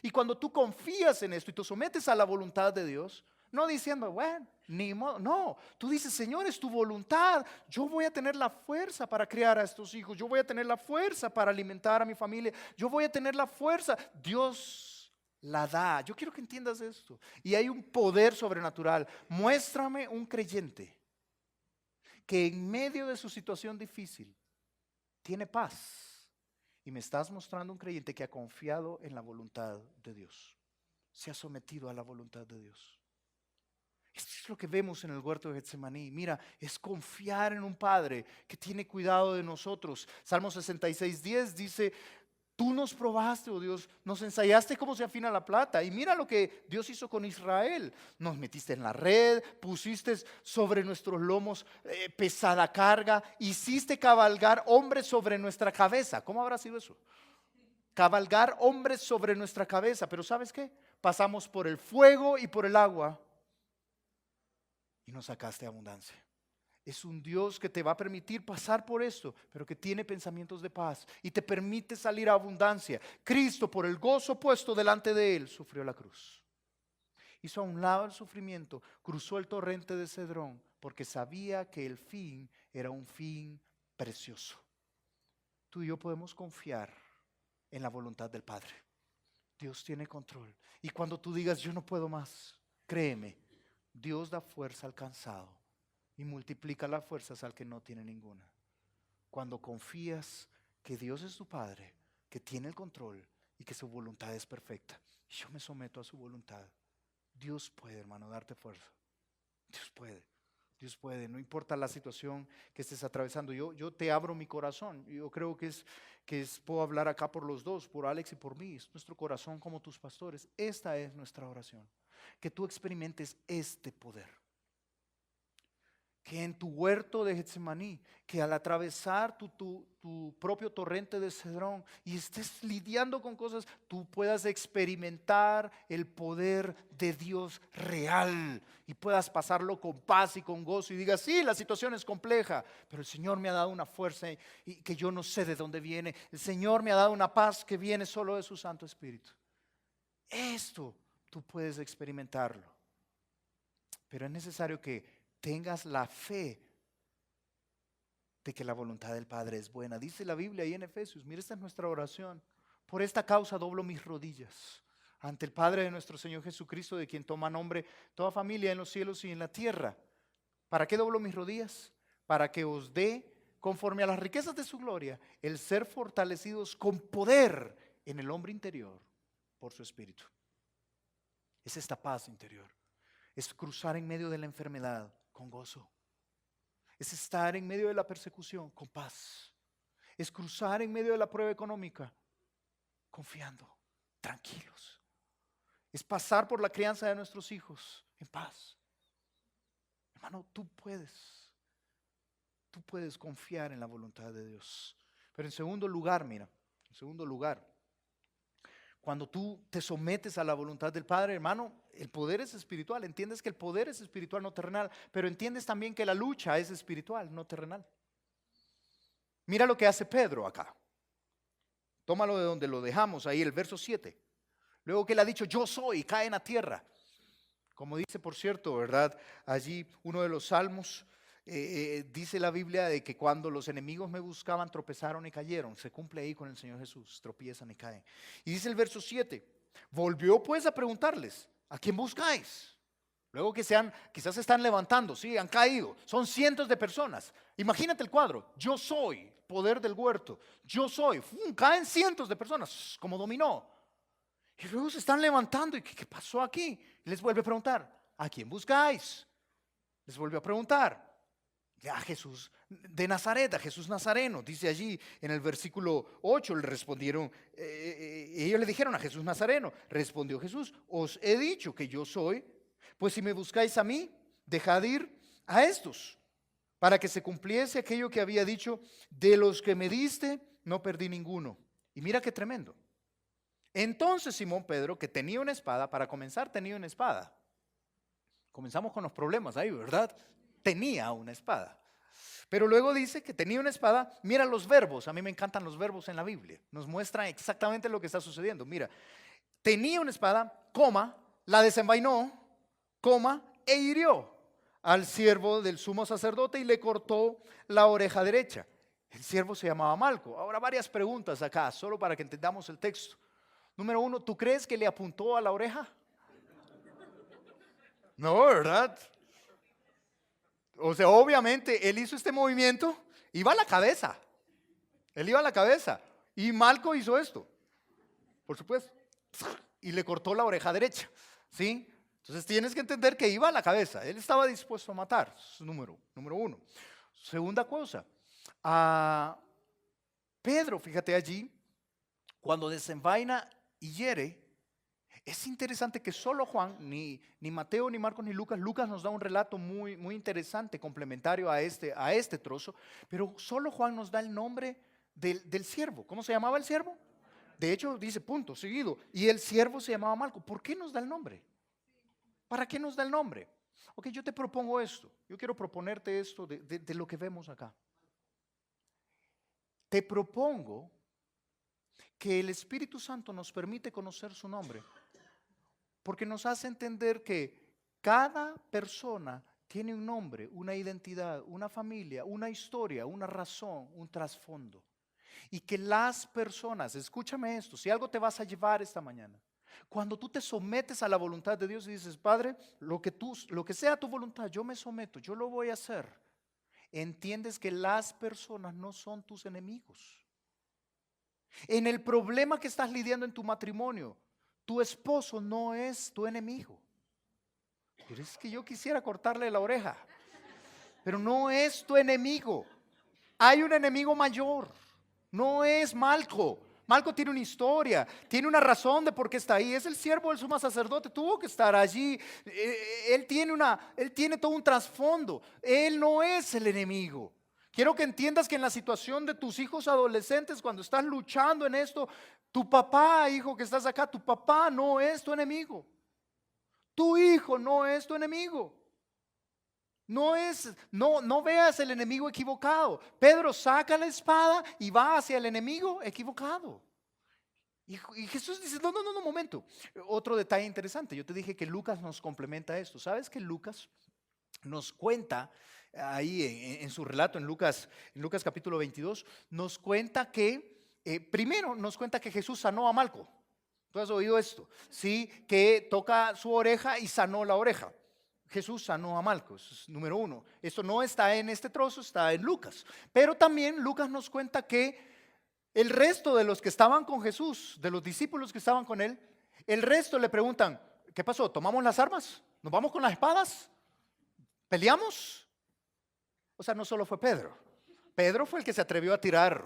Y cuando tú confías en esto y te sometes a la voluntad de Dios, no diciendo, bueno, ni modo, no, tú dices, Señor, es tu voluntad. Yo voy a tener la fuerza para criar a estos hijos. Yo voy a tener la fuerza para alimentar a mi familia. Yo voy a tener la fuerza. Dios la da. Yo quiero que entiendas esto. Y hay un poder sobrenatural. Muéstrame un creyente que en medio de su situación difícil tiene paz. Y me estás mostrando un creyente que ha confiado en la voluntad de Dios. Se ha sometido a la voluntad de Dios. Esto es lo que vemos en el huerto de Getsemaní. Mira, es confiar en un Padre que tiene cuidado de nosotros. Salmo 66:10 dice, tú nos probaste, oh Dios, nos ensayaste cómo se afina la plata. Y mira lo que Dios hizo con Israel. Nos metiste en la red, pusiste sobre nuestros lomos pesada carga, hiciste cabalgar hombres sobre nuestra cabeza. ¿Cómo habrá sido eso? Cabalgar hombres sobre nuestra cabeza. Pero ¿sabes qué? Pasamos por el fuego y por el agua y nos sacaste abundancia. Es un Dios que te va a permitir pasar por esto, pero que tiene pensamientos de paz y te permite salir a abundancia. Cristo, por el gozo puesto delante de él, sufrió la cruz. Hizo a un lado el sufrimiento, cruzó el torrente de Cedrón, porque sabía que el fin era un fin precioso. Tú y yo podemos confiar en la voluntad del Padre. Dios tiene control. Y cuando tú digas, yo no puedo más, créeme, Dios da fuerza al cansado y multiplica las fuerzas al que no tiene ninguna. Cuando confías que Dios es tu Padre, que tiene el control y que su voluntad es perfecta, y yo me someto a su voluntad, Dios puede, hermano, darte fuerza. Dios puede. Dios puede, no importa la situación que estés atravesando. Yo te abro mi corazón. Yo creo puedo hablar acá por los dos, por Alex y por mí. Es nuestro corazón como tus pastores. Esta es nuestra oración. Que tú experimentes este poder. Que en tu huerto de Getsemaní, que al atravesar tu propio torrente de Cedrón y estés lidiando con cosas, tú puedas experimentar el poder de Dios real y puedas pasarlo con paz y con gozo y digas, sí, la situación es compleja, pero el Señor me ha dado una fuerza y que yo no sé de dónde viene. El Señor me ha dado una paz que viene solo de su Santo Espíritu. Esto tú puedes experimentarlo, pero es necesario que tengas la fe de que la voluntad del Padre es buena. Dice la Biblia ahí en Efesios, mira, esta es nuestra oración. Por esta causa doblo mis rodillas ante el Padre de nuestro Señor Jesucristo, de quien toma nombre toda familia en los cielos y en la tierra. ¿Para qué doblo mis rodillas? Para que os dé, conforme a las riquezas de su gloria, el ser fortalecidos con poder en el hombre interior por su Espíritu. Es esta paz interior. Es cruzar en medio de la enfermedad con gozo. Es estar en medio de la persecución con paz. Es cruzar en medio de la prueba económica confiando, tranquilos. Es pasar por la crianza de nuestros hijos en paz. Hermano, tú puedes confiar en la voluntad de Dios. Pero en segundo lugar, mira, cuando tú te sometes a la voluntad del Padre, hermano, el poder es espiritual. Entiendes que el poder es espiritual, no terrenal. Pero entiendes también que la lucha es espiritual, no terrenal. Mira lo que hace Pedro acá. Tómalo de donde lo dejamos, ahí el verso 7. Luego que él ha dicho, yo soy, cae en la tierra. Como dice, por cierto, ¿verdad? Allí uno de los salmos, dice la Biblia de que cuando los enemigos me buscaban tropezaron y cayeron. Se cumple ahí con el Señor Jesús, tropiezan y caen. Y dice el verso 7, volvió pues a preguntarles, ¿a quién buscáis? Luego que quizás se están levantando, sí, han caído, son cientos de personas. Imagínate el cuadro, yo soy, poder del huerto, yo soy, caen cientos de personas como dominó. Y luego se están levantando. ¿Y qué pasó aquí? Y les vuelve a preguntar, ¿a quién buscáis? Les vuelve a preguntar. A Jesús de Nazaret, a Jesús Nazareno. Dice allí en el versículo 8, le respondieron, ellos le dijeron a Jesús Nazareno. Respondió Jesús, os he dicho que yo soy. Pues si me buscáis a mí, dejad ir a estos, para que se cumpliese aquello que había dicho, de los que me diste, no perdí ninguno. Y mira qué tremendo. Entonces Simón Pedro, que tenía una espada, para comenzar tenía una espada. Comenzamos con los problemas ahí, ¿verdad? Tenía una espada. Pero luego dice que tenía una espada. Mira los verbos, a mí me encantan los verbos en la Biblia. Nos muestran exactamente lo que está sucediendo. Mira, tenía una espada, coma, la desenvainó, coma, e hirió al siervo del sumo sacerdote y le cortó la oreja derecha. El siervo se llamaba Malco. Ahora varias preguntas acá, solo para que entendamos el texto. Número uno, ¿tú crees que le apuntó a la oreja? No, ¿verdad? O sea, obviamente él hizo este movimiento, iba a la cabeza. Él iba a la cabeza. Y Malco hizo esto, por supuesto. Y le cortó la oreja derecha. ¿Sí? Entonces tienes que entender que iba a la cabeza. Él estaba dispuesto a matar. Número uno. Segunda cosa. Pedro, fíjate allí, cuando desenvaina y hiere, es interesante que solo Juan, ni Mateo, ni Marcos, ni Lucas nos da un relato muy, muy interesante, complementario a este trozo, pero solo Juan nos da el nombre del siervo. ¿Cómo se llamaba el siervo? De hecho, dice punto, seguido, y el siervo se llamaba Malco. ¿Por qué nos da el nombre? ¿Para qué nos da el nombre? Ok, yo te propongo esto, yo quiero proponerte esto de lo que vemos acá. Te propongo que el Espíritu Santo nos permite conocer su nombre, porque nos hace entender que cada persona tiene un nombre, una identidad, una familia, una historia, una razón, un trasfondo. Y que las personas, escúchame esto, si algo te vas a llevar esta mañana, cuando tú te sometes a la voluntad de Dios y dices, Padre, lo que sea tu voluntad, yo me someto, yo lo voy a hacer. Entiendes que las personas no son tus enemigos. En el problema que estás lidiando en tu matrimonio, tu esposo no es tu enemigo. Pero es que yo quisiera cortarle la oreja, pero no es tu enemigo. Hay un enemigo mayor, no es Malco. Malco tiene una historia, tiene una razón de por qué está ahí. Es el siervo del sumo sacerdote, tuvo que estar allí. Él tiene todo un trasfondo. Él no es el enemigo. Quiero que entiendas que en la situación de tus hijos adolescentes, cuando estás luchando en esto, tu papá, hijo que estás acá, tu papá no es tu enemigo. Tu hijo no es tu enemigo. No veas el enemigo equivocado. Pedro saca la espada y va hacia el enemigo equivocado. Y Jesús dice, no, momento. Otro detalle interesante, yo te dije que Lucas nos complementa esto. ¿Sabes que Lucas nos cuenta ahí en su relato, en Lucas capítulo 22, nos cuenta que, primero nos cuenta que Jesús sanó a Malco? ¿Tú has oído esto? Sí, que toca su oreja y sanó la oreja. Jesús sanó a Malco, eso es número uno. Esto no está en este trozo, está en Lucas. Pero también Lucas nos cuenta que el resto de los que estaban con Jesús, de los discípulos que estaban con él, el resto le preguntan, ¿qué pasó? ¿Tomamos las armas? ¿Nos vamos con las espadas? ¿Peleamos? O sea, no solo fue Pedro. Pedro fue el que se atrevió a tirarle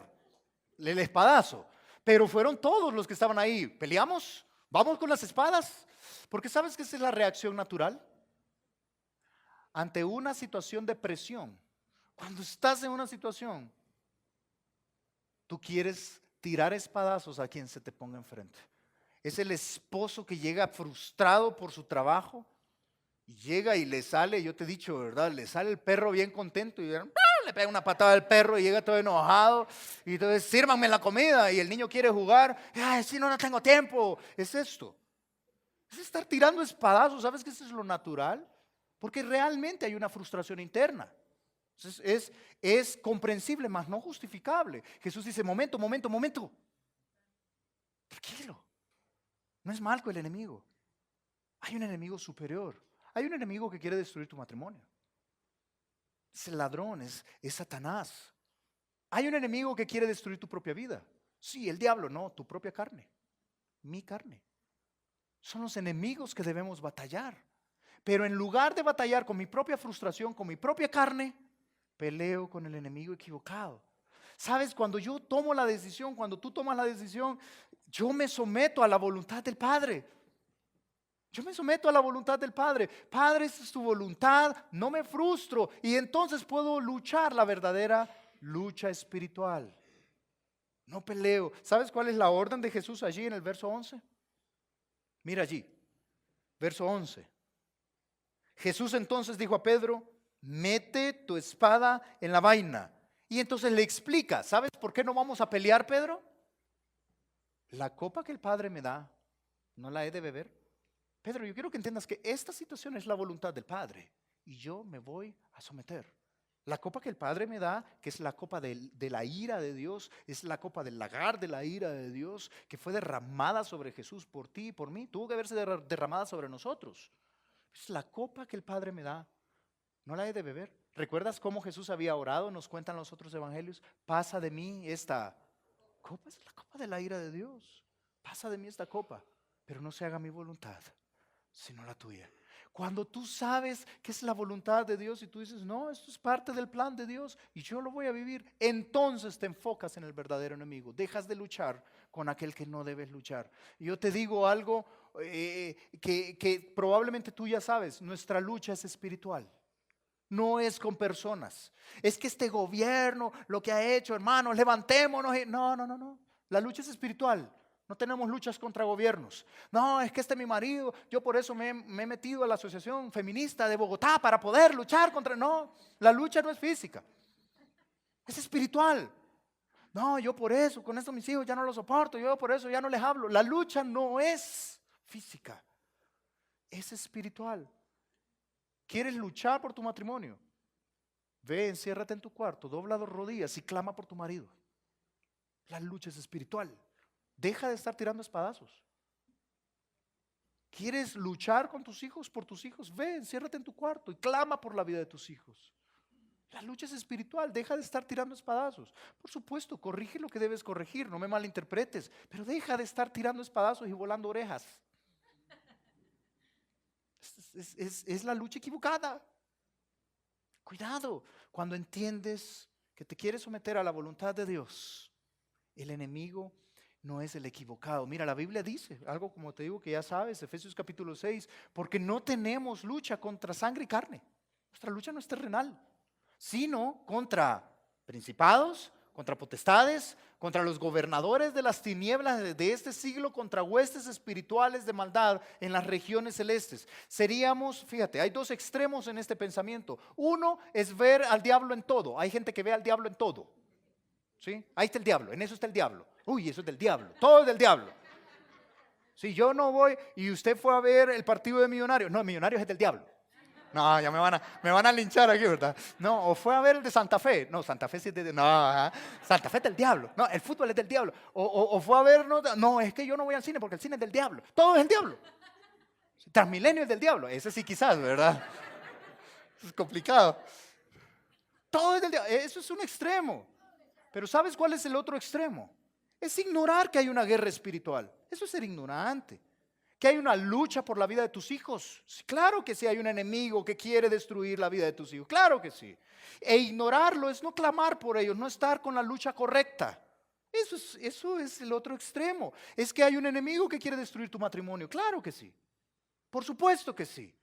el espadazo. Pero fueron todos los que estaban ahí. ¿Peleamos? ¿Vamos con las espadas? Porque ¿sabes que esa es la reacción natural? Ante una situación de presión, cuando estás en una situación, tú quieres tirar espadazos a quien se te ponga enfrente. Es el esposo que llega frustrado por su trabajo y llega y le sale, yo te he dicho, ¿verdad? Le sale el perro bien contento y le pega una patada al perro y llega todo enojado y entonces sírvanme la comida y el niño quiere jugar. Ay, si no tengo tiempo. Es esto. Es estar tirando espadazos. ¿Sabes que eso es lo natural? Porque realmente hay una frustración interna. Es comprensible, mas no justificable. Jesús dice, momento. Tranquilo. No es Malco el enemigo. Hay un enemigo superior. Hay un enemigo que quiere destruir tu matrimonio. Es el ladrón, es Satanás. Hay un enemigo que quiere destruir tu propia vida. Sí, el diablo, no, tu propia carne. Mi carne. Son los enemigos que debemos batallar. Pero en lugar de batallar con mi propia frustración, con mi propia carne, peleo con el enemigo equivocado. Sabes, cuando yo tomo la decisión, cuando tú tomas la decisión, yo me someto a la voluntad del Padre. Yo me someto a la voluntad del Padre. Padre, esta es tu voluntad, no me frustro y entonces puedo luchar la verdadera lucha espiritual. No peleo. ¿Sabes cuál es la orden de Jesús allí en el verso 11? Mira allí, verso 11. Jesús entonces dijo a Pedro, mete tu espada en la vaina. Y entonces le explica, ¿sabes por qué no vamos a pelear, Pedro? La copa que el Padre me da, ¿no la he de beber? Pedro, yo quiero que entiendas que esta situación es la voluntad del Padre y yo me voy a someter. La copa que el Padre me da, que es la copa de la ira de Dios, es la copa del lagar de la ira de Dios, que fue derramada sobre Jesús por ti y por mí, tuvo que haberse derramada sobre nosotros. Es la copa que el Padre me da, no la he de beber. ¿Recuerdas cómo Jesús había orado? Nos cuentan los otros evangelios. Pasa de mí esta copa, es la copa de la ira de Dios. Pasa de mí esta copa, pero no se haga mi voluntad, sino la tuya. Cuando tú sabes que es la voluntad de Dios y tú dices, no, esto es parte del plan de Dios y yo lo voy a vivir, entonces te enfocas en el verdadero enemigo. Dejas de luchar con aquel que no debes luchar. Y yo te digo algo que probablemente tú ya sabes, nuestra lucha es espiritual. No es con personas. Es que este gobierno lo que ha hecho, hermanos, levantémonos. No. La lucha es espiritual. No tenemos luchas contra gobiernos. No, es que este es mi marido. Yo por eso me he metido a la Asociación Feminista de Bogotá para poder luchar contra. No, la lucha no es física. Es espiritual. No, yo por eso, con esto mis hijos ya no los soporto. Yo por eso ya no les hablo. La lucha no es física. Es espiritual. ¿Quieres luchar por tu matrimonio? Ve, enciérrate en tu cuarto, dobla dos rodillas y clama por tu marido. La lucha es espiritual. Deja de estar tirando espadazos. ¿Quieres luchar con tus hijos, por tus hijos? Ve, enciérrate en tu cuarto y clama por la vida de tus hijos. La lucha es espiritual, deja de estar tirando espadazos. Por supuesto, corrige lo que debes corregir, no me malinterpretes, pero deja de estar tirando espadazos y volando orejas. Es la lucha equivocada. Cuidado, cuando entiendes que te quieres someter a la voluntad de Dios, el enemigo no es el equivocado. Mira, la Biblia dice algo como te digo que ya sabes, Efesios capítulo 6, porque no tenemos lucha contra sangre y carne. Nuestra lucha no es terrenal, sino contra principados, contra potestades, contra los gobernadores de las tinieblas de este siglo, contra huestes espirituales de maldad en las regiones celestes. Seríamos, fíjate, hay dos extremos en este pensamiento. Uno es ver al diablo en todo. Hay gente que ve al diablo en todo. ¿Sí? Ahí está el diablo, en eso está el diablo. Uy, eso es del diablo, todo es del diablo. Si yo no voy y usted fue a ver el partido de Millonarios, no, Millonarios es del diablo. No, ya me van a linchar aquí, ¿verdad? No, o fue a ver el de Santa Fe. No, Santa Fe sí es de... No, Santa Fe es del diablo. No, el fútbol es del diablo. O fue a ver... No, es que yo no voy al cine porque el cine es del diablo. Todo es el diablo. Transmilenio es del diablo. Ese sí quizás, ¿verdad? Es complicado. Todo es del diablo. Eso es un extremo. Pero ¿sabes cuál es el otro extremo? Es ignorar que hay una guerra espiritual. Eso es ser ignorante. Que hay una lucha por la vida de tus hijos. Sí, claro que sí hay un enemigo que quiere destruir la vida de tus hijos. Claro que sí. E ignorarlo es no clamar por ellos, no estar con la lucha correcta. Eso es el otro extremo. Es que hay un enemigo que quiere destruir tu matrimonio. Claro que sí. Por supuesto que sí.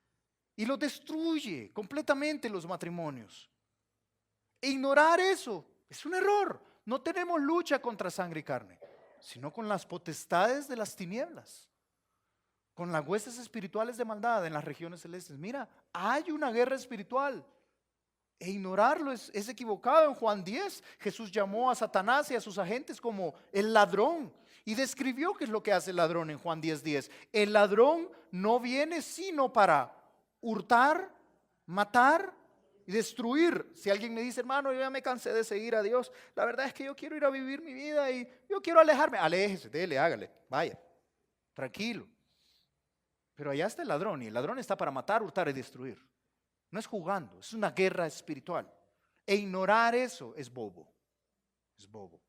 Y lo destruye completamente los matrimonios. E ignorar eso es un error. No tenemos lucha contra sangre y carne, sino con las potestades de las tinieblas, con las huestes espirituales de maldad en las regiones celestes. Mira, hay una guerra espiritual. E ignorarlo es equivocado. En Juan 10, Jesús llamó a Satanás y a sus agentes como el ladrón. Y describió qué es lo que hace el ladrón en Juan 10:10. El ladrón no viene sino para hurtar, matar y destruir. Si alguien me dice, hermano, yo ya me cansé de seguir a Dios, la verdad es que yo quiero ir a vivir mi vida y yo quiero alejarme. Aléjese, dele, hágale, vaya, tranquilo. Pero allá está el ladrón y el ladrón está para matar, hurtar y destruir. No es jugando, es una guerra espiritual. E ignorar eso es bobo. Es bobo.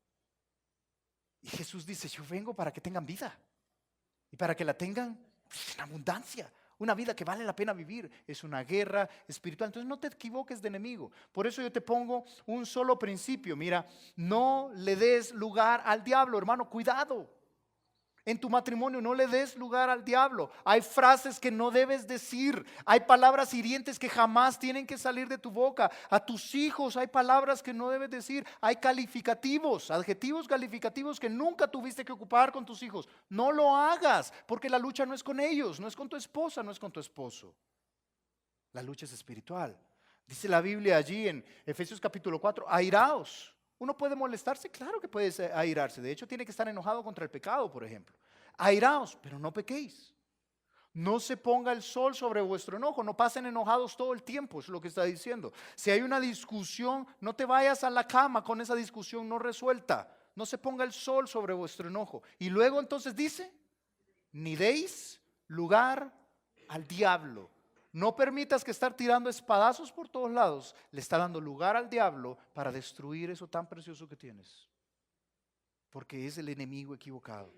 Y Jesús dice, yo vengo para que tengan vida. Y para que la tengan Es en abundancia. Una vida que vale la pena vivir es una guerra espiritual. Entonces no te equivoques de enemigo. Por eso yo te pongo un solo principio. Mira, no le des lugar al diablo, hermano, cuidado. En tu matrimonio no le des lugar al diablo. Hay frases que no debes decir. Hay palabras hirientes que jamás tienen que salir de tu boca. A tus hijos hay palabras que no debes decir. Hay calificativos, adjetivos calificativos que nunca tuviste que ocupar con tus hijos. No lo hagas, porque la lucha no es con ellos, no es con tu esposa, no es con tu esposo. La lucha es espiritual. Dice la Biblia allí en Efesios capítulo 4, airaos. ¿Uno puede molestarse? Claro que puede airarse. De hecho, tiene que estar enojado contra el pecado, por ejemplo. Airaos, pero no pequéis. No se ponga el sol sobre vuestro enojo. No pasen enojados todo el tiempo, es lo que está diciendo. Si hay una discusión, no te vayas a la cama con esa discusión no resuelta. No se ponga el sol sobre vuestro enojo. Y luego entonces dice, ni deis lugar al diablo. No permitas que estar tirando espadazos por todos lados le está dando lugar al diablo para destruir eso tan precioso que tienes. Porque es el enemigo equivocado.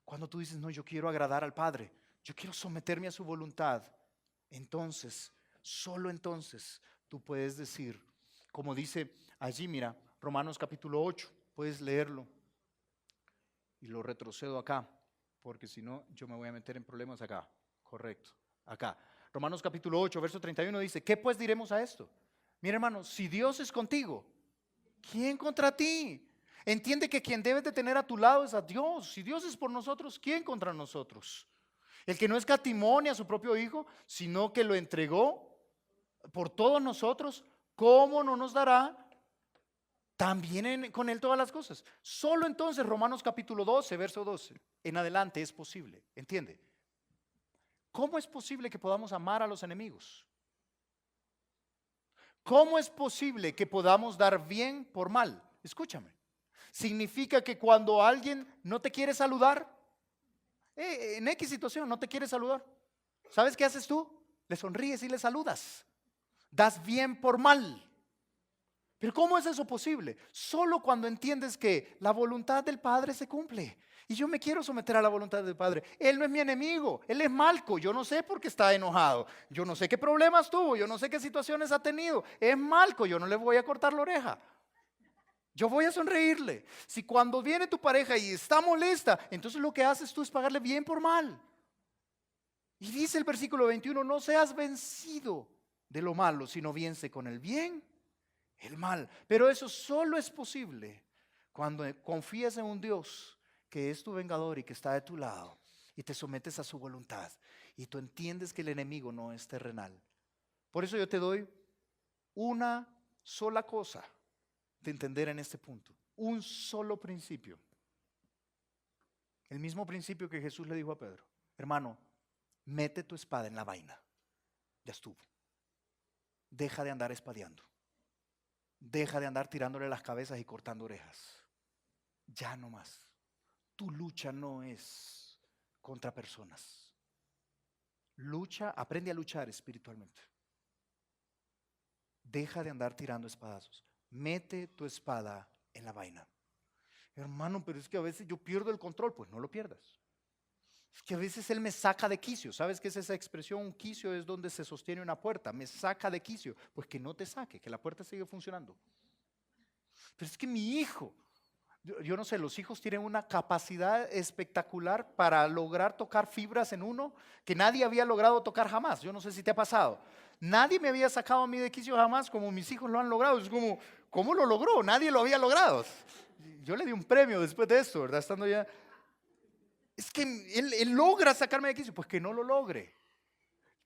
Cuando tú dices, no, yo quiero agradar al Padre, yo quiero someterme a su voluntad, entonces, solo entonces, tú puedes decir, como dice allí, mira, Romanos capítulo 8, puedes leerlo. Y lo retrocedo acá, porque si no, yo me voy a meter en problemas acá. Correcto, acá. Romanos capítulo 8, verso 31 dice, ¿qué pues diremos a esto? Mira, hermano, si Dios es contigo, ¿quién contra ti? Entiende que quien debes de tener a tu lado es a Dios. Si Dios es por nosotros, ¿quién contra nosotros? El que no escatimó ni a su propio Hijo, sino que lo entregó por todos nosotros, ¿cómo no nos dará también con Él todas las cosas? Solo entonces Romanos capítulo 12, verso 12, en adelante es posible, ¿entiende? ¿Cómo es posible que podamos amar a los enemigos? ¿Cómo es posible que podamos dar bien por mal? Escúchame. Significa que cuando alguien no te quiere saludar, en X situación no te quiere saludar, ¿sabes qué haces tú? Le sonríes y le saludas. Das bien por mal. Pero ¿cómo es eso posible? Solo cuando entiendes que la voluntad del Padre se cumple. Y yo me quiero someter a la voluntad del Padre. Él no es mi enemigo, Él es Malco. Yo no sé por qué está enojado. Yo no sé qué problemas tuvo, yo no sé qué situaciones ha tenido. Es Malco, yo no le voy a cortar la oreja. Yo voy a sonreírle. Si cuando viene tu pareja y está molesta, entonces lo que haces tú es pagarle bien por mal. Y dice el versículo 21, no seas vencido de lo malo, sino vence con el bien el mal. Pero eso solo es posible cuando confías en un Dios que es tu vengador y que está de tu lado y te sometes a su voluntad y tú entiendes que el enemigo no es terrenal. Por eso yo te doy una sola cosa de entender en este punto, un solo principio. El mismo principio que Jesús le dijo a Pedro, hermano, mete tu espada en la vaina. Ya estuvo. Deja de andar espadeando. Deja de andar tirándole las cabezas y cortando orejas. Ya no más. Tu lucha no es contra personas. Lucha, aprende a luchar espiritualmente. Deja de andar tirando espadazos. Mete tu espada en la vaina. Hermano, pero es que a veces yo pierdo el control. Pues no lo pierdas. Es que a veces Él me saca de quicio. ¿Sabes qué es esa expresión? Un quicio es donde se sostiene una puerta. Me saca de quicio. Pues que no te saque, que la puerta sigue funcionando. Pero es que mi hijo, yo no sé, los hijos tienen una capacidad espectacular para lograr tocar fibras en uno que nadie había logrado tocar jamás. Yo no sé si te ha pasado. Nadie me había sacado a mí de quicio jamás como mis hijos lo han logrado. Es como, ¿cómo lo logró? Nadie lo había logrado. Yo le di un premio después de esto, ¿verdad? Estando ya. Es que él logra sacarme de quicio. Pues que no lo logre.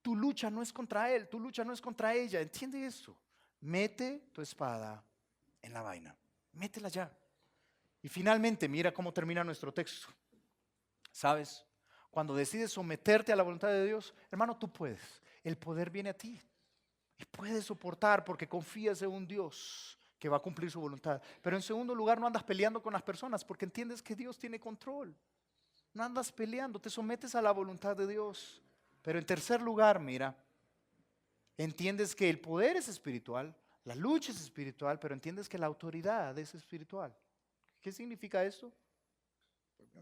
Tu lucha no es contra él, tu lucha no es contra ella. ¿Entiende eso? Mete tu espada en la vaina. Métela ya. Y finalmente, mira cómo termina nuestro texto. ¿Sabes? Cuando decides someterte a la voluntad de Dios, hermano, tú puedes. El poder viene a ti. Y puedes soportar porque confías en un Dios que va a cumplir su voluntad. Pero en segundo lugar, no andas peleando con las personas porque entiendes que Dios tiene control. No andas peleando, te sometes a la voluntad de Dios. Pero en tercer lugar, mira, entiendes que el poder es espiritual, la lucha es espiritual, pero entiendes que la autoridad es espiritual. ¿Qué significa esto?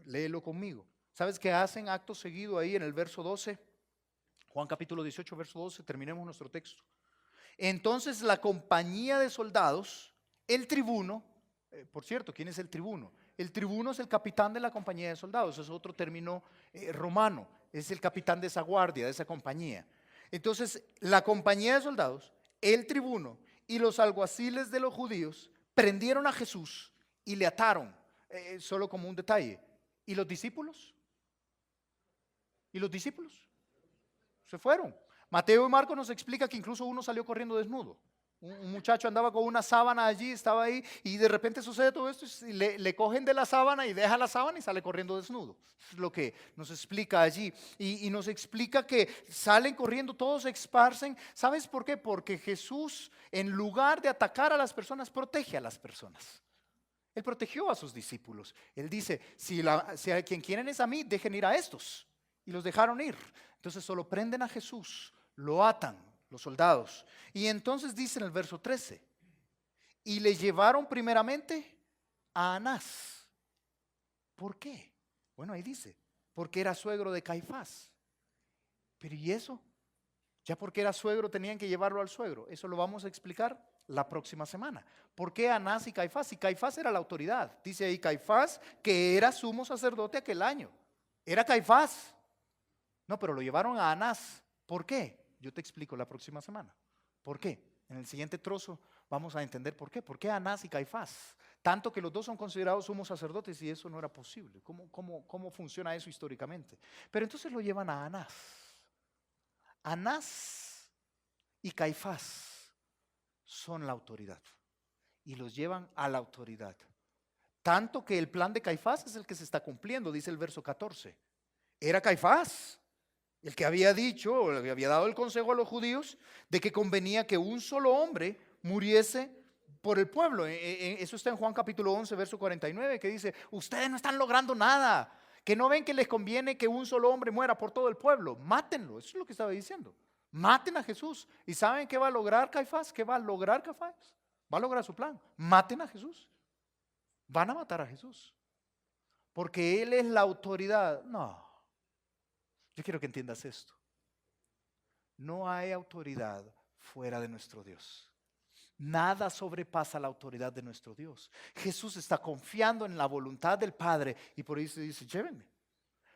Léelo conmigo. ¿Sabes qué hacen acto seguido ahí en el verso 12? Juan capítulo 18, verso 12, terminemos nuestro texto. Entonces la compañía de soldados, el tribuno, por cierto, ¿quién es el tribuno? El tribuno es el capitán de la compañía de soldados, es otro término romano, es el capitán de esa guardia, de esa compañía. Entonces, la compañía de soldados, el tribuno y los alguaciles de los judíos prendieron a Jesús y le ataron, solo como un detalle. ¿Y los discípulos? ¿Y los discípulos? Se fueron. Mateo y Marcos nos explica que incluso uno salió corriendo desnudo. Un muchacho andaba con una sábana allí, estaba ahí, y de repente sucede todo esto, y le cogen de la sábana y deja la sábana y sale corriendo desnudo. Es lo que nos explica allí. Y nos explica que salen corriendo, todos se esparcen. ¿Sabes por qué? Porque Jesús, en lugar de atacar a las personas, protege a las personas. Él protegió a sus discípulos. Él dice, si a quien quieren es a mí, dejen ir a estos. Y los dejaron ir. Entonces solo prenden a Jesús, lo atan los soldados. Y entonces dice en el verso 13, y le llevaron primeramente a Anás. ¿Por qué? Bueno, ahí dice, porque era suegro de Caifás. Pero ¿y eso? Ya porque era suegro tenían que llevarlo al suegro. Eso lo vamos a explicar la próxima semana. ¿Por qué Anás y Caifás? Y Caifás era la autoridad. Dice ahí Caifás que era sumo sacerdote aquel año. Era Caifás. No, pero lo llevaron a Anás. ¿Por qué? Yo te explico la próxima semana. ¿Por qué? En el siguiente trozo vamos a entender por qué. ¿Por qué Anás y Caifás? Tanto que los dos son considerados sumos sacerdotes y eso no era posible. ¿Cómo funciona eso históricamente? Pero entonces lo llevan a Anás. Anás y Caifás son la autoridad y los llevan a la autoridad. Tanto que el plan de Caifás es el que se está cumpliendo, dice el verso 14. Era Caifás el que había dicho, o el que había dado el consejo a los judíos de que convenía que un solo hombre muriese por el pueblo. Eso está en Juan capítulo 11, verso 49, que dice, ustedes no están logrando nada, que no ven que les conviene que un solo hombre muera por todo el pueblo, mátenlo. Eso es lo que estaba diciendo. Maten a Jesús. ¿Y saben qué va a lograr Caifás? ¿Qué va a lograr Caifás? Va a lograr su plan. Maten a Jesús. Van a matar a Jesús. Porque Él es la autoridad. No. Yo quiero que entiendas esto. No hay autoridad fuera de nuestro Dios. Nada sobrepasa la autoridad de nuestro Dios. Jesús está confiando en la voluntad del Padre y por eso dice, llévenme.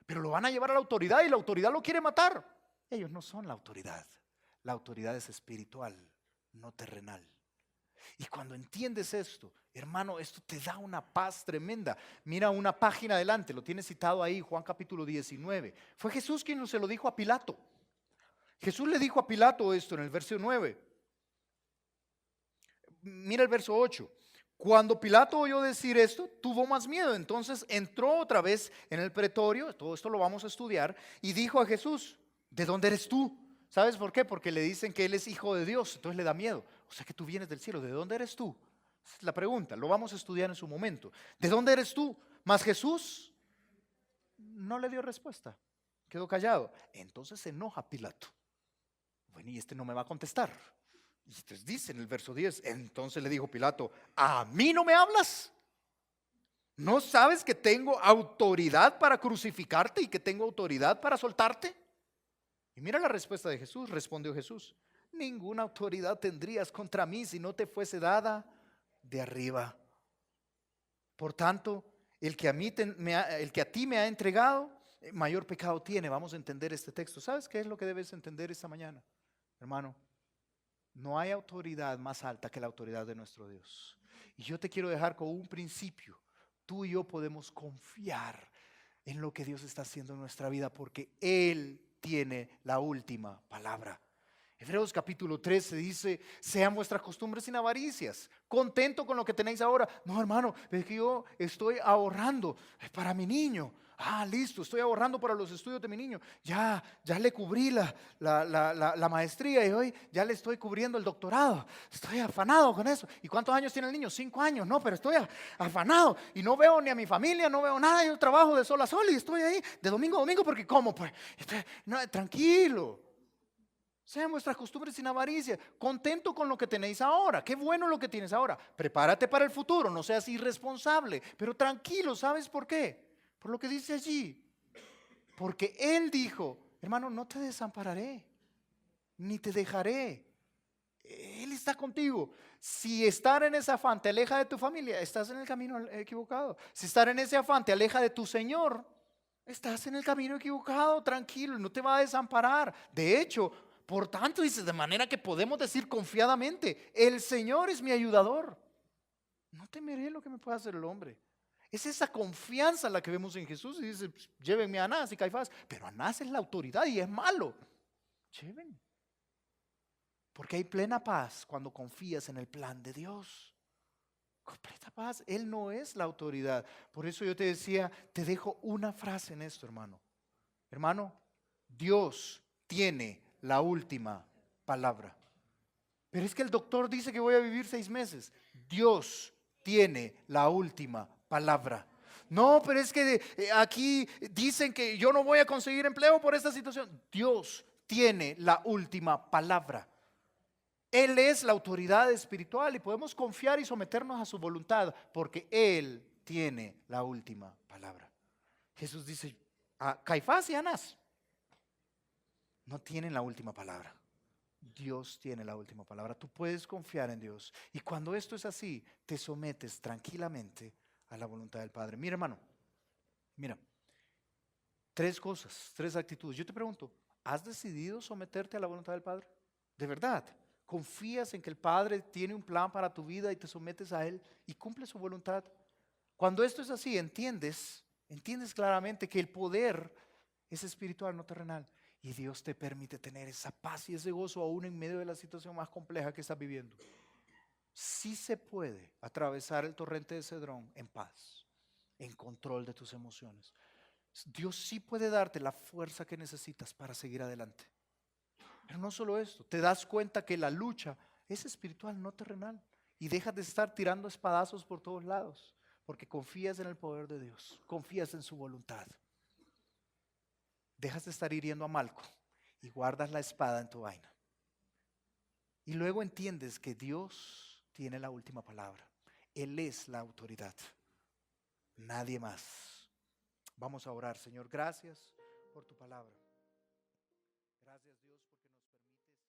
Pero lo van a llevar a la autoridad y la autoridad lo quiere matar. Ellos no son la autoridad. La autoridad es espiritual, no terrenal. Y cuando entiendes esto, hermano, esto te da una paz tremenda. Mira una página adelante, lo tienes citado ahí, Juan capítulo 19. Fue Jesús quien se lo dijo a Pilato. Jesús le dijo a Pilato esto en el verso 9. Mira el verso 8. Cuando Pilato oyó decir esto, tuvo más miedo. Entonces entró otra vez en el pretorio, todo esto lo vamos a estudiar, y dijo a Jesús, ¿de dónde eres tú? ¿Sabes por qué? Porque le dicen que Él es hijo de Dios, entonces le da miedo. O sea que tú vienes del cielo, ¿de dónde eres tú? Esa es la pregunta, lo vamos a estudiar en su momento. ¿De dónde eres tú? Mas Jesús no le dio respuesta, quedó callado. Entonces se enoja Pilato. Bueno, y este no me va a contestar. Y entonces dice en el verso 10, entonces le dijo Pilato, ¿a mí no me hablas? ¿No sabes que tengo autoridad para crucificarte y que tengo autoridad para soltarte? Y mira la respuesta de Jesús, respondió Jesús, ninguna autoridad tendrías contra mí si no te fuese dada de arriba. Por tanto, el que a ti me ha entregado, mayor pecado tiene. Vamos a entender este texto. ¿Sabes qué es lo que debes entender esta mañana, hermano? No hay autoridad más alta que la autoridad de nuestro Dios. Y yo te quiero dejar con un principio. Tú y yo podemos confiar en lo que Dios está haciendo en nuestra vida porque Él tiene la última palabra. Hebreos capítulo 13 dice, sean vuestras costumbres sin avaricias, contento con lo que tenéis ahora. No, hermano, es que yo estoy ahorrando para mi niño. Listo, estoy ahorrando para los estudios de mi niño. Ya le cubrí la maestría y hoy ya le estoy cubriendo el doctorado. Estoy afanado con eso. ¿Y cuántos años tiene el niño? 5 años. No, pero estoy afanado y no veo ni a mi familia, no veo nada. Yo trabajo de sol a sol y estoy ahí de domingo a domingo porque ¿cómo? Pues, no, tranquilo. Sean vuestras costumbres sin avaricia, contento con lo que tenéis ahora. Qué bueno lo que tienes ahora. Prepárate para el futuro, no seas irresponsable, pero tranquilo. ¿Sabes por qué? Por lo que dice allí. Porque Él dijo, hermano, no te desampararé, ni te dejaré. Él está contigo. Si estar en ese afán te aleja de tu familia, estás en el camino equivocado. Si estar en ese afán te aleja de tu Señor, estás en el camino equivocado, tranquilo, no te va a desamparar. De hecho, por tanto, dice, de manera que podemos decir confiadamente, el Señor es mi ayudador. No temeré lo que me pueda hacer el hombre. Es esa confianza la que vemos en Jesús y dice, pues, llévenme a Anás y Caifás. Pero Anás es la autoridad y es malo. Llévenme. Porque hay plena paz cuando confías en el plan de Dios. Completa paz. Él no es la autoridad. Por eso yo te decía, te dejo una frase en esto, hermano. Hermano, Dios tiene la última palabra. Pero es que el doctor dice que voy a vivir 6 meses. Dios tiene la última palabra. No, pero es que aquí dicen que yo no voy a conseguir empleo por esta situación. Dios tiene la última palabra. Él es la autoridad espiritual y podemos confiar y someternos a su voluntad porque Él tiene la última palabra. Jesús dice a Caifás y a Anás, no tienen la última palabra. Dios tiene la última palabra. Tú puedes confiar en Dios. Y cuando esto es así, te sometes tranquilamente a la voluntad del Padre. Mira, hermano, mira, 3 cosas, 3 actitudes. Yo te pregunto, ¿has decidido someterte a la voluntad del Padre? ¿De verdad? ¿Confías en que el Padre tiene un plan para tu vida y te sometes a Él y cumple su voluntad? Cuando esto es así, entiendes claramente que el poder es espiritual, no terrenal. Y Dios te permite tener esa paz y ese gozo aún en medio de la situación más compleja que estás viviendo. Sí se puede atravesar el torrente de Cedrón en paz, en control de tus emociones. Dios sí puede darte la fuerza que necesitas para seguir adelante. Pero no solo esto, te das cuenta que la lucha es espiritual, no terrenal. Y dejas de estar tirando espadazos por todos lados, porque confías en el poder de Dios, confías en su voluntad. Dejas de estar hiriendo a Malco y guardas la espada en tu vaina. Y luego entiendes que Dios tiene la última palabra. Él es la autoridad, nadie más. Vamos a orar, Señor, gracias por tu palabra. Gracias, Dios, porque nos permites